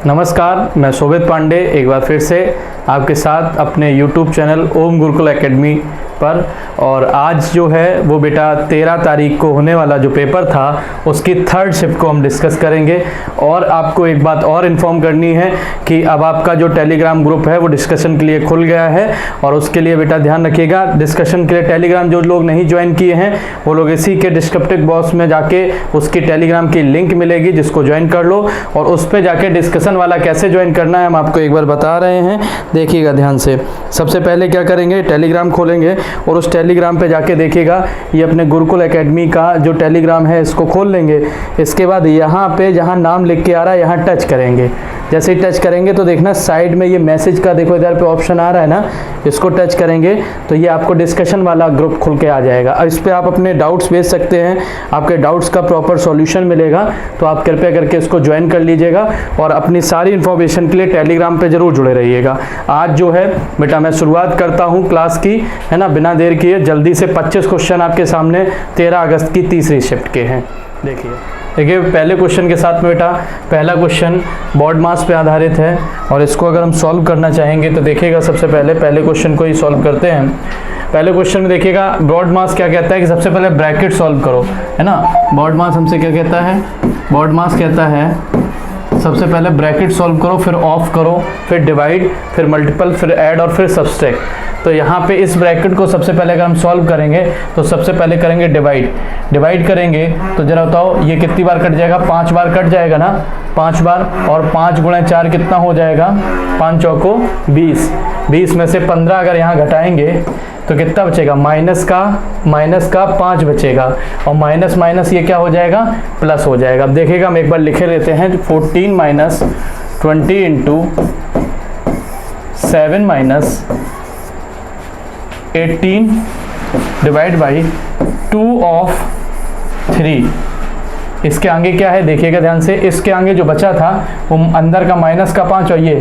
नमस्कार, मैं शोभित पांडे एक बार फिर से आपके साथ अपने YouTube चैनल ओम गुरुकुल एकेडमी पर। और आज जो है वो बेटा 13 तारीख को होने वाला जो पेपर था उसकी थर्ड शिफ्ट को हम डिस्कस करेंगे। और आपको एक बात और इन्फॉर्म करनी है कि अब आपका जो टेलीग्राम ग्रुप है वो डिस्कशन के लिए खुल गया है। और उसके लिए बेटा ध्यान रखिएगा, डिस्कशन के लिए टेलीग्राम जो लोग नहीं ज्वाइन किए हैं वो लोग इसी के डिस्क्रिप्टिव बॉक्स में जाके उसकी टेलीग्राम की लिंक मिलेगी जिसको ज्वाइन कर लो। और उस पर जाके डिस्कशन वाला कैसे ज्वाइन करना है हम आपको एक बार बता रहे हैं, देखिएगा ध्यान से। सबसे पहले क्या करेंगे, टेलीग्राम खोलेंगे और उस टेलीग्राम पे जाके देखिएगा ये अपने गुरुकुल एकेडमी का जो टेलीग्राम है इसको खोल लेंगे। इसके बाद यहाँ पे जहाँ नाम लिख के आ रहा है यहाँ टच करेंगे। जैसे ही टच करेंगे तो देखना साइड में ये मैसेज का देखो इधर पे ऑप्शन आ रहा है ना, इसको टच करेंगे तो ये आपको डिस्कशन वाला ग्रुप खुल के आ जाएगा। और इस पर आप अपने डाउट्स भेज सकते हैं, आपके डाउट्स का प्रॉपर सॉल्यूशन मिलेगा। तो आप कृपया करके इसको ज्वाइन कर लीजिएगा और अपनी सारी इन्फॉर्मेशन के लिए टेलीग्राम पे जरूर जुड़े रहिएगा। आज जो है बेटा मैं शुरुआत करता हूँ क्लास की, है ना, बिना देर किए जल्दी से। 25 क्वेश्चन आपके सामने 13 अगस्त की तीसरी शिफ्ट के हैं। देखिए पहले क्वेश्चन के साथ में बेटा पहला क्वेश्चन बॉड मास पे आधारित है और इसको अगर हम सॉल्व करना चाहेंगे तो देखिएगा सबसे पहले क्वेश्चन को ही सॉल्व करते हैं। पहले क्वेश्चन में देखिएगा ब्रॉड मास क्या कहता है कि सबसे पहले ब्रैकेट सॉल्व करो, है ना। बॉड मास हमसे क्या कहता है, बॉड मास कहता है सबसे पहले ब्रैकेट सॉल्व करो, फिर ऑफ करो, फिर डिवाइड, फिर मल्टीपल, फिर ऐड और फिर सब्सट्रैक्ट। तो यहाँ पे इस ब्रैकेट को सबसे पहले अगर हम सॉल्व करेंगे तो सबसे पहले करेंगे डिवाइड करेंगे। तो जरा बताओ ये कितनी बार कट जाएगा, 5 बार कट जाएगा ना, 5 बार। और 5 गुणा 4 कितना हो जाएगा, 5 चौको 20। 20 में से 15 अगर यहाँ घटाएंगे तो कितना बचेगा, माइनस का 5 बचेगा। और माइनस माइनस ये क्या हो जाएगा, प्लस हो जाएगा। अब देखिएगा हम एक बार लिखे लेते हैं, 14 minus 20 into 7 minus 18 divide by 2 of 3। इसके आगे क्या है देखिएगा ध्यान से, इसके आगे जो बचा था वो अंदर का माइनस का 5 और ये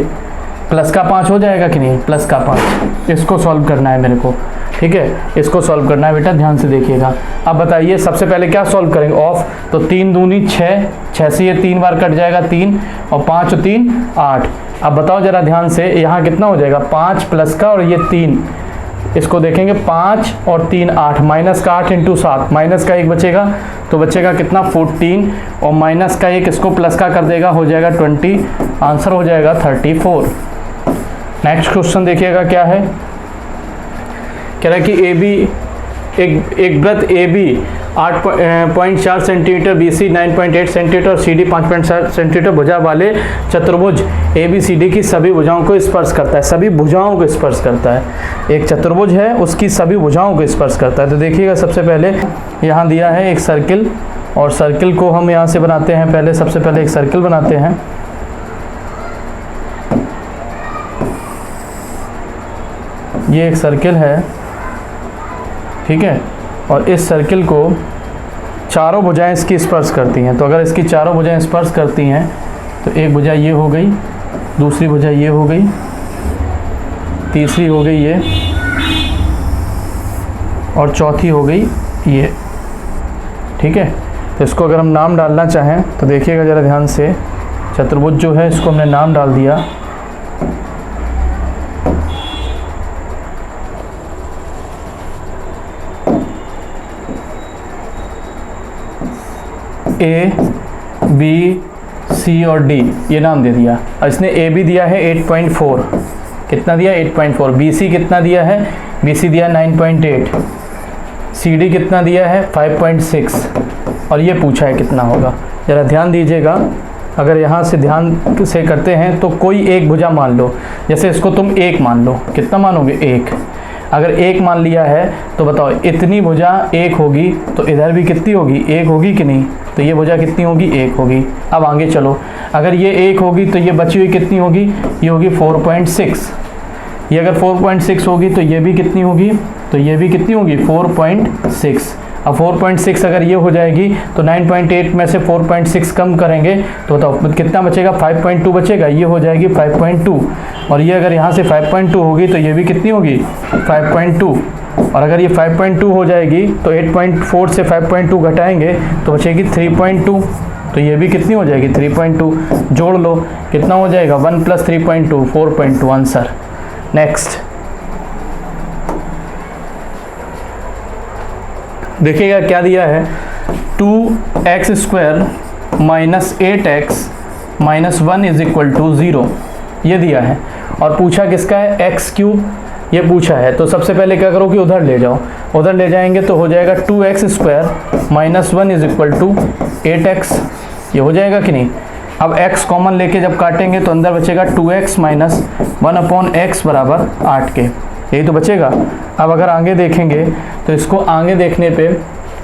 प्लस का 5 हो जाएगा कि नहीं, प्लस का 5। इसको सॉल्व करना है मेरे को, ठीक है, इसको सॉल्व करना है बेटा, ध्यान से देखिएगा। अब बताइए सबसे पहले क्या सॉल्व करेंगे, ऑफ। तो 3 दूनी 6, 6 से ये 3 बार कट जाएगा 3, और 5 और 3 8। अब बताओ जरा ध्यान से यहाँ कितना हो जाएगा, 5 प्लस का और ये 3, इसको देखेंगे 5 और 3 8, माइनस का 8 इंटू 7, माइनस का 1 बचेगा तो बचेगा कितना 14, और माइनस का 1 इसको प्लस का कर देगा, हो जाएगा 20, आंसर हो जाएगा 34। नेक्स्ट क्वेश्चन देखिएगा क्या है, कह रहा है कि ए बी एक वृत्त A B 8.4 centimetre, B C 9.8 centimetre और सी डी 5.7 सेंटीमीटर भुजा वाले चतुर्भुज ए बी सी डी की सभी भुजाओं को स्पर्श करता है। सभी भुजाओं को स्पर्श करता है। एक चतुर्भुज है उसकी सभी भुजाओं को स्पर्श करता है। तो देखिएगा सबसे पहले यहाँ दिया है एक सर्किल, और सर्किल को हम यहाँ से बनाते हैं। पहले सबसे पहले एक सर्किल बनाते हैं। ये एक सर्किल है, ठीक है, और इस सर्किल को चारों भुजाएं इसकी स्पर्श करती हैं। तो अगर इसकी चारों भुजाएं स्पर्श करती हैं तो एक भुजा ये हो गई, दूसरी भुजा ये हो गई, तीसरी हो गई ये, और चौथी हो गई ये, ठीक है। तो इसको अगर हम नाम डालना चाहें तो देखिएगा ज़रा ध्यान से, चतुर्भुज जो है इसको हमने नाम डाल दिया ए बी सी और डी, ये नाम दे दिया। और इसने ए बी दिया है 8.4, कितना दिया 8.4, बी सी कितना दिया है, बी सी दिया 9.8, सी डी कितना दिया है 5.6, और ये पूछा है कितना होगा। ज़रा ध्यान दीजिएगा, अगर यहाँ से ध्यान से करते हैं तो कोई एक भुजा मान लो, जैसे इसको तुम 1 मान लो, कितना मानोगे 1। अगर 1 मान लिया है तो बताओ इतनी भुजा 1 होगी तो इधर भी कितनी होगी, 1 होगी कि नहीं। तो ये भुजा कितनी होगी, 1 होगी। अब आगे चलो, अगर ये 1 होगी तो ये बची हुई कितनी होगी, ये होगी 4.6। ये अगर 4.6 होगी तो ये भी कितनी होगी, तो ये भी कितनी होगी 4.6। अब 4.6 अगर ये हो जाएगी तो 9.8 में से 4.6 कम करेंगे तो बताओ कितना बचेगा, 5.2 बचेगा, ये हो जाएगी 5.2। और ये अगर यहाँ से 5.2 होगी तो ये भी कितनी होगी 5.2। और अगर ये 5.2 हो जाएगी तो 8.4 से 5.2 घटाएंगे तो बचेगी 3.2। तो ये भी कितनी हो जाएगी 3.2, जोड़ लो कितना हो जाएगा 1 + 3.2 4.2 आंसर। नेक्स्ट देखिएगा क्या दिया है, 2x² - 8x - 1 = 0 ये दिया है और पूछा किसका है x³ ये पूछा है। तो सबसे पहले क्या करो कि उधर ले जाओ, उधर ले जाएंगे तो हो जाएगा 2x² - 1 = 8x, ये हो जाएगा कि नहीं। अब x कॉमन लेके जब काटेंगे तो अंदर बचेगा 2x - 1/x बराबर 8 के, यही तो बचेगा। अब अगर आगे देखेंगे तो इसको आगे देखने पे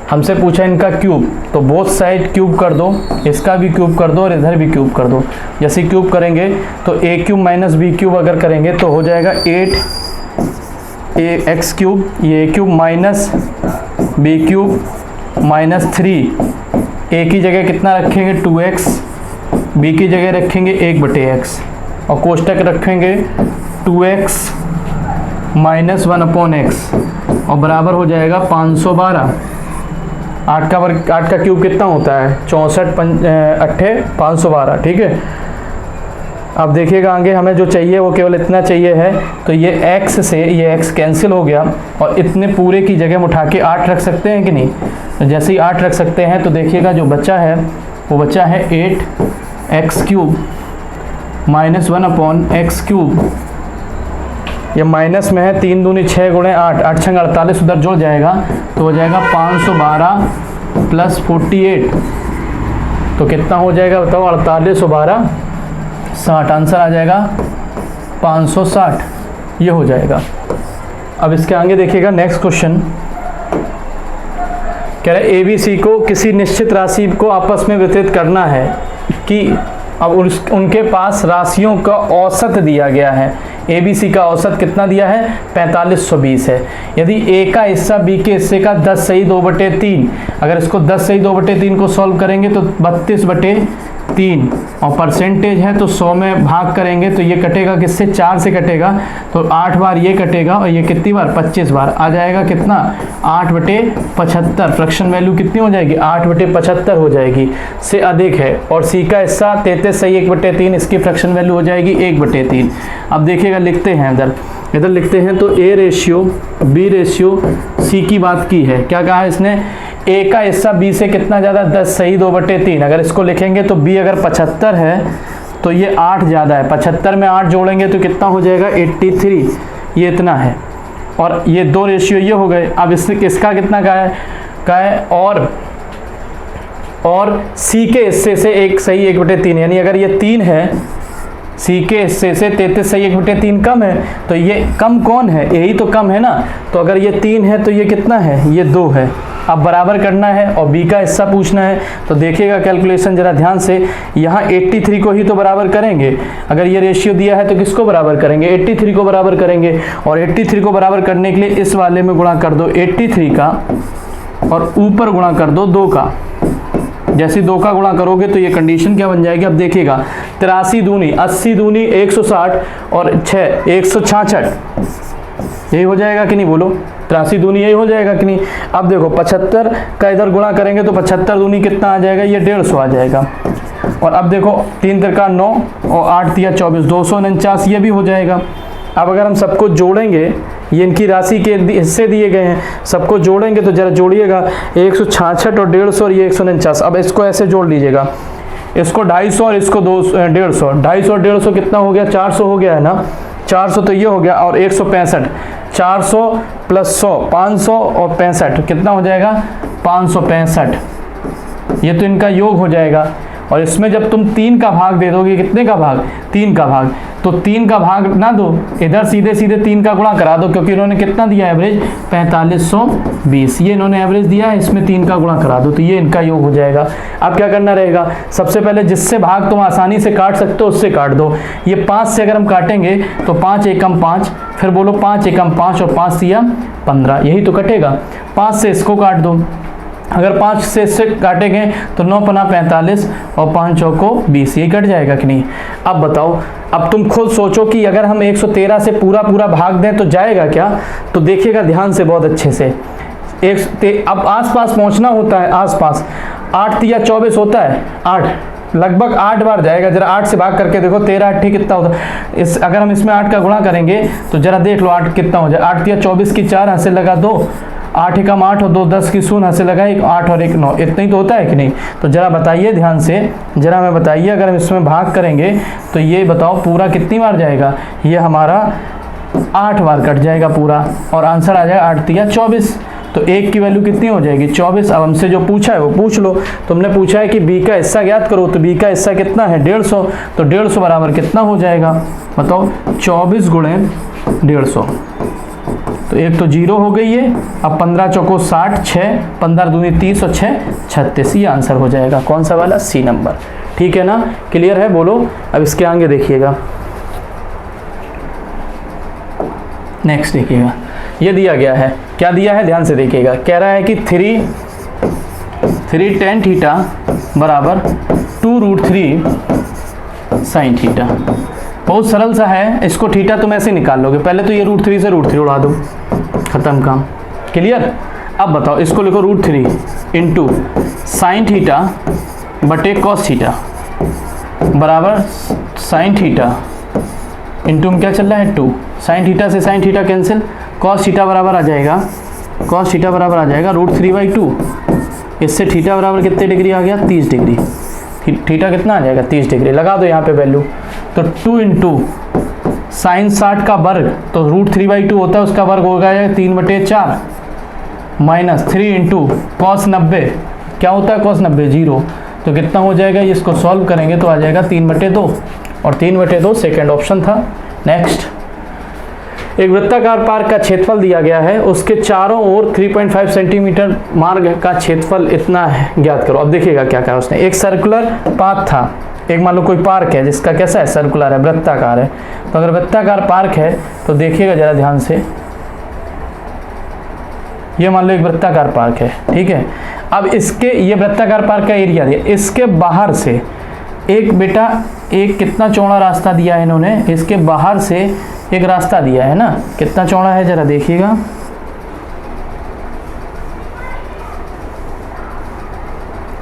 हमसे पूछा इनका क्यूब, तो बोथ साइड क्यूब कर दो, इसका भी क्यूब कर दो और इधर भी क्यूब कर दो। जैसे क्यूब करेंगे तो a³ - b³ अगर करेंगे तो हो जाएगा 8x³ ये a³ - b³ - 3, a की जगह कितना रखेंगे 2x, b की जगह रखेंगे 1/x और कोष्टक रखेंगे 2x - 1/x और बराबर हो जाएगा 512। 8 का क्यूब कितना होता है 64 × 8 512, ठीक है। अब देखिएगा आगे हमें जो चाहिए वो केवल इतना चाहिए है, तो ये x से ये x कैंसिल हो गया और इतने पूरे की जगह उठा के 8 रख सकते हैं कि नहीं। तो जैसे ही 8 रख सकते हैं तो देखिएगा जो बचा है वो बचा है 8x³ - 1/x³। ये माइनस में है, 3 दूनी 6 × 8 8 × 48 उधर जुड़ जाएगा तो हो जाएगा 512 + 48, तो कितना हो जाएगा बताओ 48 और 12 60, आंसर आ जाएगा 560, ये हो जाएगा। अब इसके आगे देखिएगा नेक्स्ट क्वेश्चन कह रहा है ABC को किसी निश्चित राशि को आपस में वितरित करना है कि अब उनके पास राशियों का औसत दिया गया है। ABC का औसत कितना दिया है 4520 है। यदि A का हिस्सा B के हिस्से का 10 सही 2/3, अगर इसको 10 सही 2/3 को सॉल्व करेंगे तो 32/3 और परसेंटेज है तो 100 में भाग करेंगे तो ये कटेगा किससे 4 से कटेगा, तो 8 बार ये कटेगा और ये कितनी बार 25 बार आ जाएगा कितना 8/75। फ्रैक्शन वैल्यू कितनी हो जाएगी 8/75 हो जाएगी, से अधिक है। और C का हिस्सा 33 सही 1/3, इसकी फ्रैक्शन वैल्यू हो जाएगी 1/3। अब देखिएगा लिखते हैं इधर लिखते हैं तो A/B/C की बात की है। क्या कहा है इसने A का हिस्सा B से कितना ज़्यादा 10 सही 2/3, अगर इसको लिखेंगे तो B अगर 75 है तो ये 8 ज़्यादा है, 75 में 8 जोड़ेंगे तो कितना हो जाएगा 83, ये इतना है। और ये 2 रेशियो ये हो गए। अब इसका कितना का है और C के हिस्से से 1 सही 1/3, यानी अगर ये 3 है C के हिस्से से 33 सही 1/3 कम है, तो ये कम कौन है यही तो कम है ना। तो अगर ये 3 है तो ये कितना है ये 2 है। अब बराबर करना है और B का हिस्सा पूछना है, तो देखिएगा कैलकुलेशन जरा ध्यान से, यहाँ 83 को ही तो बराबर करेंगे। अगर ये रेशियो दिया है तो किसको बराबर करेंगे 83 को बराबर करेंगे। और 83 को बराबर करने के लिए इस वाले में गुणा कर दो 83 का और ऊपर गुणा कर दो 2 का। जैसे 2 का गुणा करोगे तो ये कंडीशन क्या बन जाएगी, अब देखिएगा 83 दूनी 80 दूनी 160 और 6 166, यही हो जाएगा कि नहीं बोलो 83 दूनी यही हो जाएगा कि नहीं। अब देखो 75 का इधर गुणा करेंगे तो 75 दूनी कितना आ जाएगा ये 150 आ जाएगा। और अब देखो 3 तिरका 9 और 8 तिया 24 249 ये भी हो जाएगा। अब अगर हम सबको जोड़ेंगे, ये इनकी राशि के हिस्से दिए गए हैं, सबको जोड़ेंगे तो जरा जोड़िएगा 166 और 150 और ये 149। अब इसको ऐसे जोड़ लीजिएगा, इसको 250 और इसको 150, 250 और 150 कितना हो गया 400 हो गया है ना, 400 तो ये हो गया। और 165 400 + 100 500 और 65 कितना हो जाएगा 565, ये तो इनका योग हो जाएगा। और इसमें जब तुम 3 का भाग दे दोगे, कितने का भाग 3 का भाग, तो 3 का भाग ना दो, इधर सीधे सीधे 3 का गुणा करा दो, क्योंकि इन्होंने कितना दिया एवरेज 4520, ये इन्होंने एवरेज दिया है, इसमें 3 का गुणा करा दो तो ये इनका योग हो जाएगा। अब क्या करना रहेगा, सबसे पहले जिससे भाग तुम आसानी से काट सकते हो उससे काट दो। ये 5 से अगर हम काटेंगे तो 5 एकम 5, फिर बोलो 5 एकम 5 और 5 तिया 15, यही तो कटेगा। 5 से इसको काट दो, अगर 5 से इससे काटेंगे तो 9 पना 45 और 5 चौको 20, ये कट जाएगा कि नहीं। अब बताओ, अब तुम खुद सोचो कि अगर हम 113 से पूरा भाग दें तो जाएगा क्या। तो देखिएगा ध्यान से बहुत अच्छे से, अब आसपास पहुंचना होता है, आसपास 8 तिया 24 होता है, 8 लगभग 8 बार जाएगा। जरा 8 से भाग करके देखो, 13 8 कितना होता है। इस अगर हम इसमें 8 का गुणा करेंगे तो जरा देख लो 8 कितना हो जाए। 8 तिया 24 की 4 हाथ से लगा 2, 8 एकम 8 और 2 10 की शून्य हाथ से लगा 1, 8 और 1 9, इतना ही तो होता है कि नहीं। तो जरा बताइए ध्यान से, जरा हमें बताइए, अगर हम इसमें भाग करेंगे तो ये बताओ पूरा कितनी बार जाएगा। ये हमारा 8 बार कट जाएगा पूरा, और आंसर आ जाएगा 8 तिया 24। तो 1 की वैल्यू कितनी हो जाएगी 24। अब हमसे जो पूछा है वो पूछ लो। तुमने पूछा है कि b का हिस्सा ज्ञात करो, तो b का हिस्सा कितना है 150, तो 150 बराबर कितना हो जाएगा बताओ 24 गुणे 150। तो एक तो 0 हो गई है। अब 15 चौको 60, 6 15 दूनी 30 और 6 36, ये आंसर हो जाएगा कौन सा वाला, सी नंबर। ठीक है ना, क्लियर है, बोलो। अब इसके आगे देखिएगा, नेक्स्ट देखिएगा, ये दिया गया है, क्या दिया है ध्यान से देखिएगा। कह रहा है कि 3 tan थीटा बराबर 2√3 sin थीटा। बहुत सरल सा है, इसको थीटा तुम ऐसे निकाल लोगे। पहले तो ये √3 से √3 उड़ा दो, खत्म काम, क्लियर। अब बताओ इसको लिखो √3 इंटू साइन थीटा बटे कॉस थीटा बराबर साइन थीटा इंटू में क्या चल रहा है 2, साइन थीटा से sine theta cancel, cos theta बराबर आ जाएगा, कॉस थीटा बराबर आ जाएगा √3/2। इससे थीटा बराबर कितने डिग्री आ गया 30 डिग्री। थीटा कितना आ जाएगा 30 डिग्री, लगा दो यहाँ पे वैल्यू। तो 2 इंटू साइन 60 का वर्ग, तो √3/2 होता है, उसका वर्ग हो गया 3/4 माइनस 3 इंटू कॉस 90, क्या होता है कॉस 90 0। तो कितना हो जाएगा, इसको सॉल्व करेंगे तो आ जाएगा 3/2, और 3/2 सेकेंड ऑप्शन था। नेक्स्ट, एक वृत्ताकार पार्क का क्षेत्रफल दिया गया है, उसके चारों ओर 3.5 सेंटीमीटर मार्ग का क्षेत्रफल इतना है, ज्ञात करो। अब देखिएगा क्या कहा उसने। एक सर्कुलर पाथ था, एक मान लो कोई पार्क है जिसका कैसा है सर्कुलर है, वृत्ताकार है। तो अगर वृत्ताकार पार्क है तो देखिएगा जरा ध्यान से, ये मान लो एक वृत्ताकार पार्क है, ठीक है। अब इसके, ये वृत्ताकार पार्क का एरिया दिया, इसके बाहर से एक बेटा एक कितना चौड़ा रास्ता दिया है इन्होंने, इसके बाहर से एक रास्ता दिया है ना, कितना चौड़ा है जरा देखिएगा,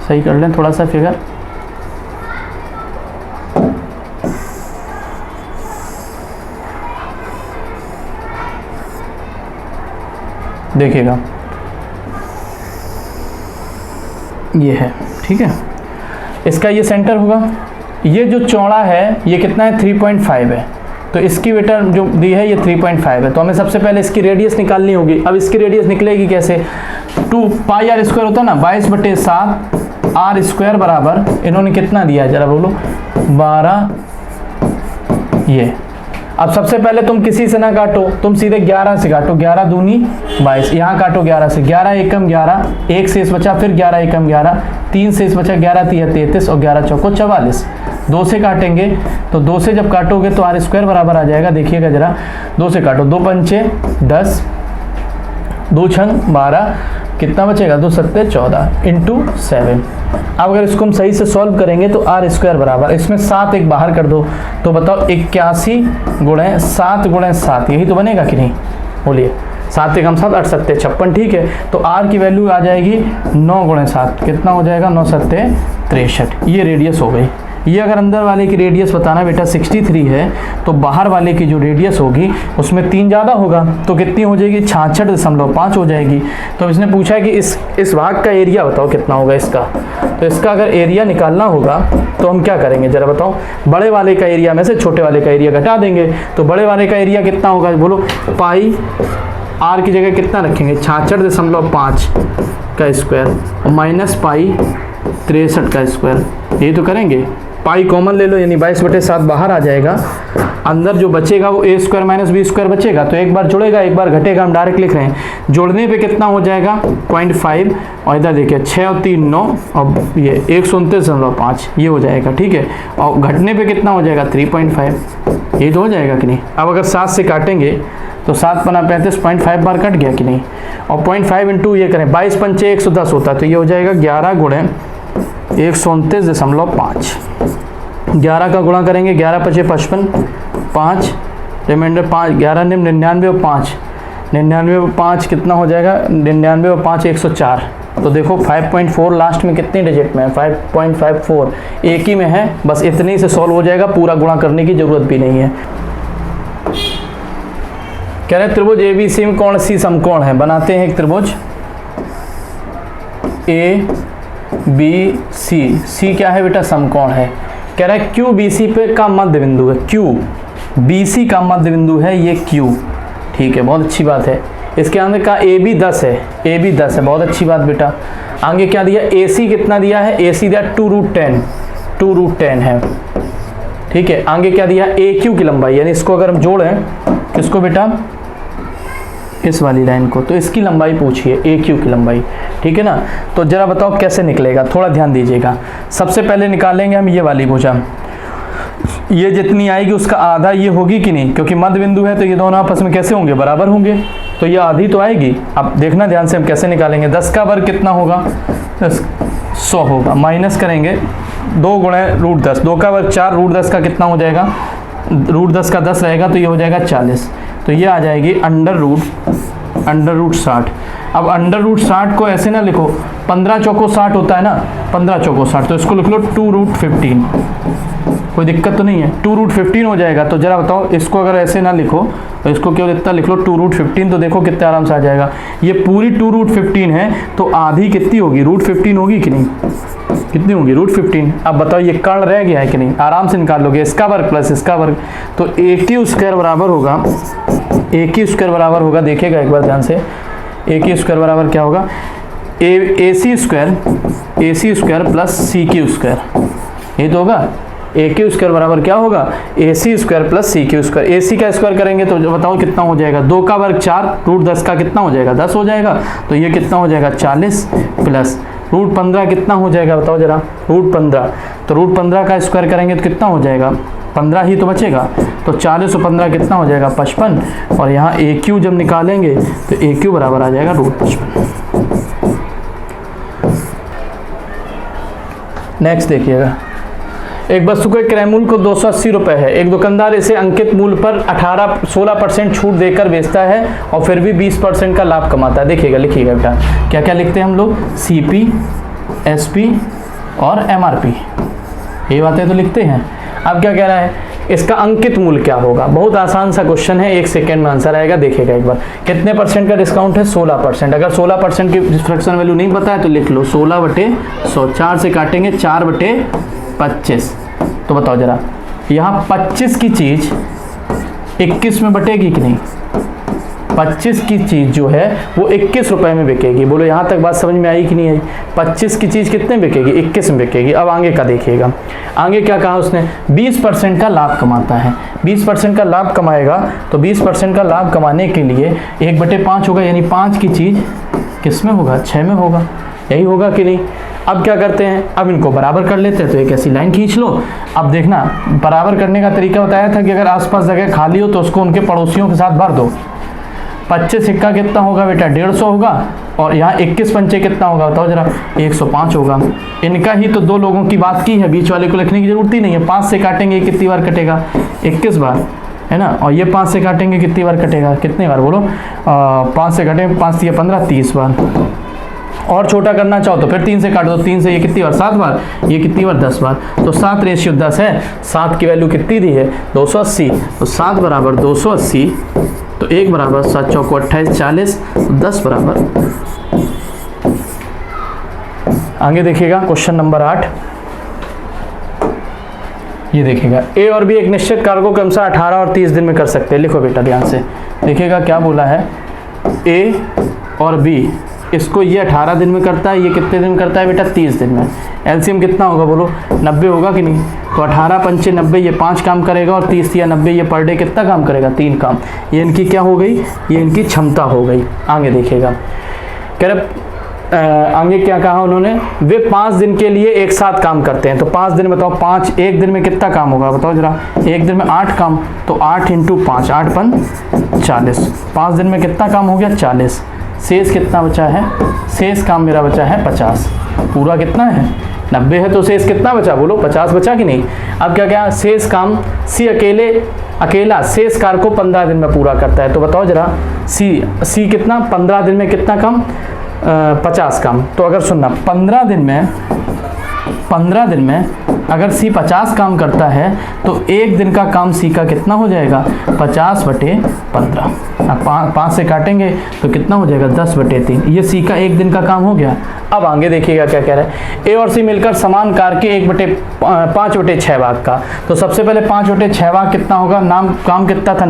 सही कर लें थोड़ा सा फिगर, देखिएगा ये है, ठीक है। इसका ये सेंटर होगा, ये जो चौड़ा है ये कितना है 3.5 है, तो इसकी बेटा जो दी है ये 3.5 है। तो हमें सबसे पहले इसकी रेडियस निकालनी होगी। अब इसकी रेडियस निकलेगी कैसे, 2πr² होता है ना, 22/7 r² बराबर, इन्होंने कितना दिया है जरा बोलो 12। ये अब सबसे पहले तुम किसी से ना काटो, तुम सीधे 11 से काटो, 11 दूनी 22, यहाँ काटो 11 से, 11 एकम 11, 1 शेष बचा, फिर 11 एकम 11, 3 शेष बचा, 11 तिया 33 और 11 चौको 44। 2 से काटेंगे तो 2 से जब काटोगे तो r² बराबर आ जाएगा, देखिएगा जरा, 2 से काटो, 2 पंचे 10, 2 छंग 12, कितना बचेगा 2 सत्ते 14 इंटू 7। अब अगर इसको हम सही से सॉल्व करेंगे तो r² बराबर, इसमें 7 एक बाहर कर दो तो बताओ 81 गुणे 7 गुणे 7, यही तो बनेगा कि नहीं, बोलिए। 7 एकम 7, 8 सत्ते 56, ठीक है। तो r की वैल्यू आ जाएगी 9 गुणे 7, कितना हो जाएगा 9 सत्ते 63। ये रेडियस हो गई। ये अगर अंदर वाले की रेडियस बताना बेटा 63 है, तो बाहर वाले की जो रेडियस होगी उसमें 3 ज़्यादा होगा, तो कितनी हो जाएगी 66.5 हो जाएगी। तो इसने पूछा है कि इस भाग का एरिया बताओ कितना होगा इसका। तो इसका अगर एरिया निकालना होगा तो हम क्या करेंगे जरा बताओ, बड़े वाले का एरिया में से छोटे वाले का एरिया घटा देंगे। तो बड़े वाले का एरिया कितना होगा बोलो, पाई आर की जगह कितना रखेंगे 66.5 का स्क्वायर और माइनस पाई 63 का स्क्वायर, यही तो करेंगे। पाई कॉमन ले लो, यानी 22/7 बाहर आ जाएगा, अंदर जो बचेगा वो a² माइनस b² बचेगा। तो एक बार जुड़ेगा एक बार घटेगा, हम डायरेक्ट लिख रहे हैं। जोड़ने पे कितना हो जाएगा 0.5, और इधर देखिए 6 और 3 9, और ये 129.5 ये हो जाएगा, ठीक है। और घटने पे कितना हो जाएगा 3.5, ये तो हो जाएगा कि नहीं। अब अगर 7 से काटेंगे तो 7 पना 35, 0.5 बार कट गया कि नहीं। और 0.5 इंटू ये करें 22 पंचे 110 होता है, तो ये हो जाएगा 11 गुणे 129.5। 11 का गुणा करेंगे, 11 पचे 55, 5 रिमाइंडर 5, 11 99 और 5, 99 और 5 कितना हो जाएगा 99 और 5 104, तो देखो 5.4 लास्ट में कितनी डिजिट में है, 5.54, एक ही में है, बस इतने से सॉल्व हो जाएगा, पूरा गुणा करने की जरूरत भी नहीं है। कह रहे त्रिभुज ABC में कौन सी समकोण है, बनाते हैं एक त्रिभुज ABC, C क्या है बेटा, समकोण है। कह रहा है QBC पे का मध्य बिंदु है, QBC का मध्य बिंदु है ये Q, ठीक है, बहुत अच्छी बात है। इसके आगे का AB 10 है, AB 10 है, बहुत अच्छी बात बेटा। आगे क्या दिया, AC कितना दिया है, AC दिया 2√10 है, ठीक है। आगे क्या दिया, AQ की लंबाई, यानी इसको अगर हम जोड़ें, किसको बेटा, इस वाली लाइन को, तो इसकी लंबाई पूछिए, AQ की लंबाई, ठीक है ना। तो जरा बताओ कैसे निकलेगा, थोड़ा ध्यान दीजिएगा। सबसे पहले निकालेंगे हम ये वाली भुजा, ये जितनी आएगी उसका आधा ये होगी कि नहीं, क्योंकि मध्य बिंदु है तो ये दोनों आपस में कैसे होंगे, बराबर होंगे, तो ये आधी तो आएगी। अब देखना ध्यान से हम कैसे निकालेंगे। 10 का वर्ग कितना होगा, 100 होगा, माइनस करेंगे 2 गुणे √10, 2 का वर्ग 4, √10 का कितना हो जाएगा, √10 का 10 रहेगा तो ये हो जाएगा 40, तो ये आ जाएगी √60। अब √60 को ऐसे ना लिखो, 15 चौको 60 होता है ना, 15 चौको 60, तो इसको लिख लो 2√15, कोई दिक्कत तो नहीं है, 2√15 हो जाएगा। तो जरा बताओ, इसको अगर ऐसे ना लिखो तो इसको क्यों इतना लिख लो 2√15, तो देखो कितने आराम से आ जाएगा। ये पूरी 2√15 है तो आधी कितनी होगी, √15 होगी कि नहीं, कितनी होगी, √15। अब बताओ ये कर्ण रह गया है कि नहीं, आराम से निकाल लोगे, इसका वर्ग प्लस इसका वर्ग, तो AQ² बराबर होगा, AQ² बराबर होगा, देखिएगा एक बार ध्यान से, AQ² बराबर क्या होगा, AC² प्लस CQ², ये तो होगा। AQ² बराबर क्या होगा, AC² प्लस CQ², AC का स्क्वायर करेंगे तो बताओ कितना हो जाएगा, 2 का वर्ग 4, √10 का कितना हो जाएगा, 10 हो जाएगा, तो ये कितना हो जाएगा 40 प्लस √15 कितना हो जाएगा, बताओ जरा, √15, तो √15 का स्क्वायर करेंगे तो कितना हो जाएगा, 15 ही तो बचेगा, तो 40 और 15 कितना हो जाएगा 55, और यहाँ AQ जब निकालेंगे तो AQ बराबर आ जाएगा √55। नेक्स्ट देखिएगा, एक वस्तु के क्रय मूल्य को 280 रुपये है, एक दुकानदार इसे अंकित मूल्य पर 16% छूट देकर बेचता है और फिर भी 20% का लाभ कमाता है। देखिएगा, लिखिएगा बेटा, क्या क्या लिखते हैं हम लोग, CP, SP और MRP, ये बातें तो लिखते हैं। अब क्या कह रहा है, इसका अंकित मूल्य क्या होगा, बहुत आसान सा क्वेश्चन है, 1 सेकेंड में आंसर आएगा, देखिएगा एक बार। कितने परसेंट का डिस्काउंट है, 16%। अगर 16% की फ्रैक्शन वैल्यू नहीं पता है तो लिख लो 16/100, 4 से काटेंगे 4/25, तो बताओ जरा, यहाँ 25 की चीज 21 में बटेगी कि नहीं, 25 की चीज जो है वो 21 रुपए में बिकेगी। बोलो यहाँ तक बात समझ में आई कि नहीं आई, 25 की चीज कितने बिकेगी, 21 में बिकेगी। अब आगे का देखिएगा, आगे क्या कहा उसने, 20% का लाभ कमाता है, 20% का लाभ कमाएगा, तो 20% का लाभ कमाने के लिए 1/5 होगा, यानी 5 की चीज किस में होगा, 6 में होगा, यही होगा कि नहीं। अब क्या करते हैं, अब इनको बराबर कर लेते हैं, तो एक ऐसी लाइन खींच लो। अब देखना, बराबर करने का तरीका बताया था कि अगर आसपास जगह खाली हो तो उसको उनके पड़ोसियों के साथ भर दो। 25 सिक्का कितना होगा बेटा, 150 होगा, और यहाँ 21 पंचे कितना होगा, बताओ जरा, 105 होगा। इनका ही तो 2 लोगों की बात की है, बीच वाले को लिखने की जरूरत ही नहीं है। 5 से काटेंगे कितनी बार कटेगा, 21 बार, है ना, और ये 5 से काटेंगे कितनी बार कटेगा, कितनी बार बोलो, 5 से काटेंगे, 5 से 15, 30 बार। और छोटा करना चाहो तो फिर 3 से काट दो, 3 से ये कितनी बार, 7 बार, ये कितनी बार, 10 बार। तो 7:10 है, 7 की वैल्यू कितनी दी है, 280, तो 7 बराबर 280, तो 1 बराबर 7 चौको 28, 40, 10 बराबर। आगे देखिएगा क्वेश्चन नंबर 8, ये देखिएगा, ए और बी एक निश्चित कार्गो के अनुसार 18 और 30 दिन में कर सकते हैं। लिखो बेटा ध्यान से, देखिएगा क्या बोला है, ए और बी, इसको ये 18 दिन में करता है, ये कितने दिन में करता है बेटा, 30 दिन में। एलसीएम कितना होगा बोलो, 90 होगा कि नहीं, तो 18 पंचे 90, ये 5 काम करेगा, और 30 या 90 ये पर डे कितना काम करेगा, 3 काम। ये इनकी क्या हो गई, ये इनकी क्षमता हो गई। आगे देखिएगा, कह रहे आगे क्या कहा उन्होंने, वे 5 दिन के लिए एक साथ काम करते हैं। तो 5 दिन बताओ, 5 एक दिन में कितना काम होगा, बताओ जरा, एक दिन में 8 काम, तो 8 × 5, 8 × 5 40, 5 दिन में कितना काम हो गया, 40। शेष कितना बचा है, शेष काम मेरा बचा है 50, पूरा कितना है 90 है, तो शेष कितना बचा बोलो, 50 बचा कि नहीं। अब क्या क्या, शेष काम सी अकेला शेष कार्य को 15 दिन में पूरा करता है। तो बताओ जरा, सी कितना 15 दिन में कितना काम, 50 काम। तो अगर सुनना 15 दिन में अगर सी 50 काम करता है तो एक दिन का काम सी का कितना हो जाएगा, 50/15। अब 5 से काटेंगे तो कितना हो जाएगा, 10/3। ये सी का एक दिन का काम हो गया। अब आगे देखिएगा क्या कह रहा है, ए और सी मिलकर समान कार के 5/6 भाग का। तो सबसे पहले 5/6 भाग कितना होगा, काम कितना था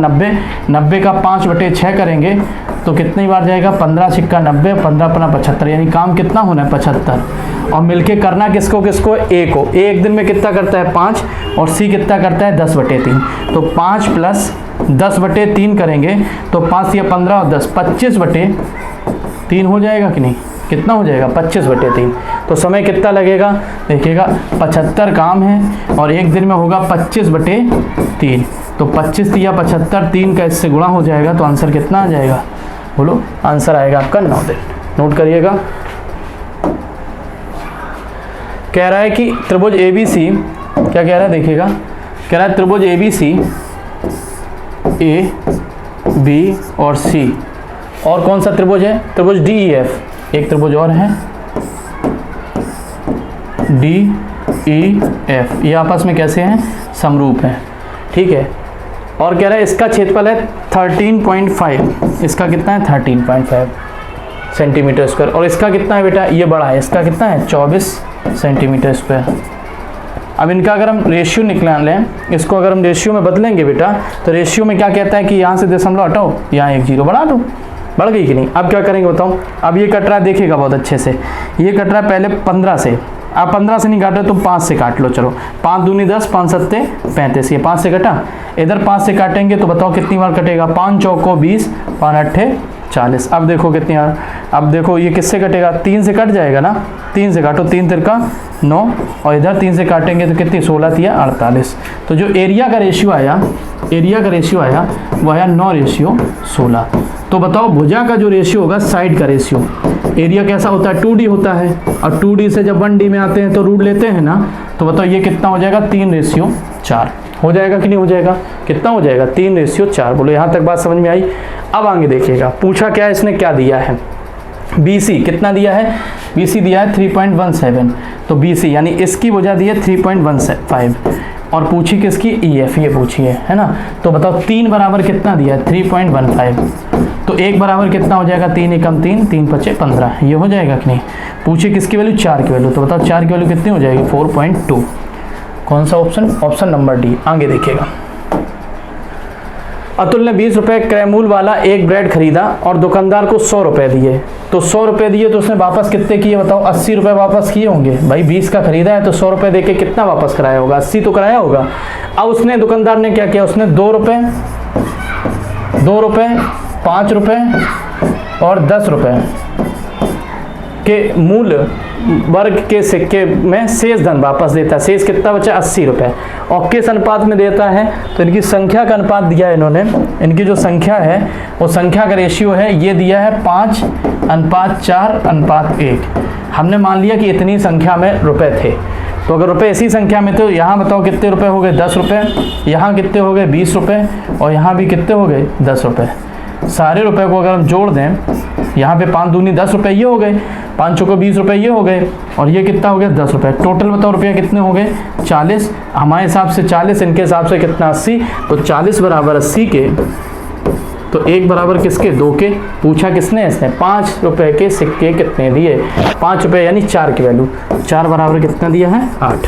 90 का 5/6 करेंगे तो कितनी बार जाएगा, 15 × 90, 15 × 75, यानी काम कितना होना है 75। और मिलके करना किसको ए को। ए एक दिन में कितना करता है 5 और सी कितना करता है 10/3। तो 5 + 10/3 करेंगे तो 5 या 15 और 10 25/3 हो जाएगा कि नहीं, कितना हो जाएगा 25/3। तो समय कितना लगेगा, देखिएगा 75 काम है और एक दिन में होगा 25/3। तो 25 या 75, 3 का इससे गुणा हो जाएगा तो आंसर कितना आ जाएगा, बोलो। आंसर आएगा आपका 9 दिन। नोट करिएगा। कह रहा है कि त्रिभुज ABC, क्या कह रहा है देखिएगा, कह रहा है त्रिभुज ABC A, B और C, और कौन सा त्रिभुज है, त्रिभुज DEF, एक त्रिभुज और है DEF, ये आपस में कैसे हैं, समरूप हैं, ठीक है। और कह रहा है इसका क्षेत्रफल है 13.5, इसका कितना है 13.5 सेंटीमीटर स्क्वायर, और इसका कितना है बेटा, ये बड़ा है, इसका कितना है 24 सेंटीमीटर स्क्वायर। अब इनका अगर हम रेशियो निकाल लें, इसको अगर हम रेशियो में बदलेंगे बेटा, तो रेशियो में क्या कहता है कि यहाँ से दशमलव हटाओ, यहाँ 1 0 बढ़ा दो, बढ़ गई कि नहीं। अब क्या करेंगे बताओ, अब ये कट रहा है, देखिएगा बहुत अच्छे से, ये कट रहा है पहले 15 से, आप 15 से नहीं काट रहे तो 5 से काट लो, चलो 5 दूनी 10, 5 सत्ते 35, ये 5 से कटा, इधर 5 से काटेंगे तो बताओ कितनी बार कटेगा, 5 चौको 20, 5 अट्ठे 40। अब देखो कितनी बार, अब देखो ये किससे कटेगा, 3 से कट जाएगा ना, 3 से काटो, 3 तिरका 9, और इधर 3 से काटेंगे तो कितनी 16 थी 48। तो जो एरिया का रेशियो आया, वो आया 9:16। तो बताओ भुजा का जो रेशियो होगा, साइड का रेशियो, एरिया कैसा होता है 2D होता है, और 2D से जब 1D में आते हैं तो रूट लेते हैं ना, तो बताओ ये कितना हो जाएगा, 3:4 हो जाएगा कि नहीं हो जाएगा, कितना हो जाएगा 3:4। बोलो यहाँ तक बात समझ में आई। अब आगे देखिएगा, पूछा क्या है इसने, क्या दिया है, BC कितना दिया है, BC दिया है 3.17, तो BC यानी इसकी भुजा दी है 3.15, और पूछी किसकी, EF, ये पूछी है ना। तो बताओ 3 बराबर कितना दिया है 3.15, तो 1 बराबर कितना हो जाएगा, 3 एकम 3, 3 पचे 15, ये हो जाएगा कि नहीं। पूछी किसकी वैल्यू, 4 की वैल्यू, तो बताओ 4 की वैल्यू कितनी हो जाएगी 4.2। कौन सा ऑप्शन, ऑप्शन नंबर डी। आगे देखिएगा, अतुल ने 20 रुपये क्रय मूल्य वाला एक ब्रेड खरीदा और दुकानदार को 100 रुपये दिए, तो 100 रुपये दिए तो उसने वापस कितने किए बताओ, 80 रुपये वापस किए होंगे। भाई 20 का खरीदा है तो 100 रुपये देके कितना वापस कराया होगा, 80 तो कराया होगा। अब उसने, दुकानदार ने क्या किया, उसने 2 रुपये, 5 रुपये और 10 रुपये के मूल्य वर्ग के सिक्के में शेष धन वापस देता है। शेष कितना बचा, 80 रुपये, और किस अनुपात में देता है, तो इनकी संख्या का अनुपात दिया है इन्होंने, इनकी जो संख्या है वो संख्या का रेशियो है, ये दिया है 5:4:1। हमने मान लिया कि इतनी संख्या में रुपए थे, तो अगर रुपए इसी संख्या में, तो यहाँ बताओ कितने रुपए हो गए, 10 रुपये, यहाँ कितने हो गए 20 रुपये, और यहाँ भी कितने हो गए 10 रुपये। सारे रुपए को अगर हम जोड़ दें, यहाँ पे 5 दूनी 10 रुपये ये हो गए, 5 चौको 20 रुपये ये हो गए, और ये कितना हो गया 10 रुपये। टोटल बताओ रुपये कितने हो गए 40, हमारे हिसाब से 40, इनके हिसाब से कितना 80, तो 40 बराबर 80 के, तो 1 बराबर किसके, 2 के। पूछा किसने, इसने 5 रुपये के सिक्के कितने दिए, 5 रुपये यानी 4 की वैल्यू, 4 बराबर कितना दिया है 8।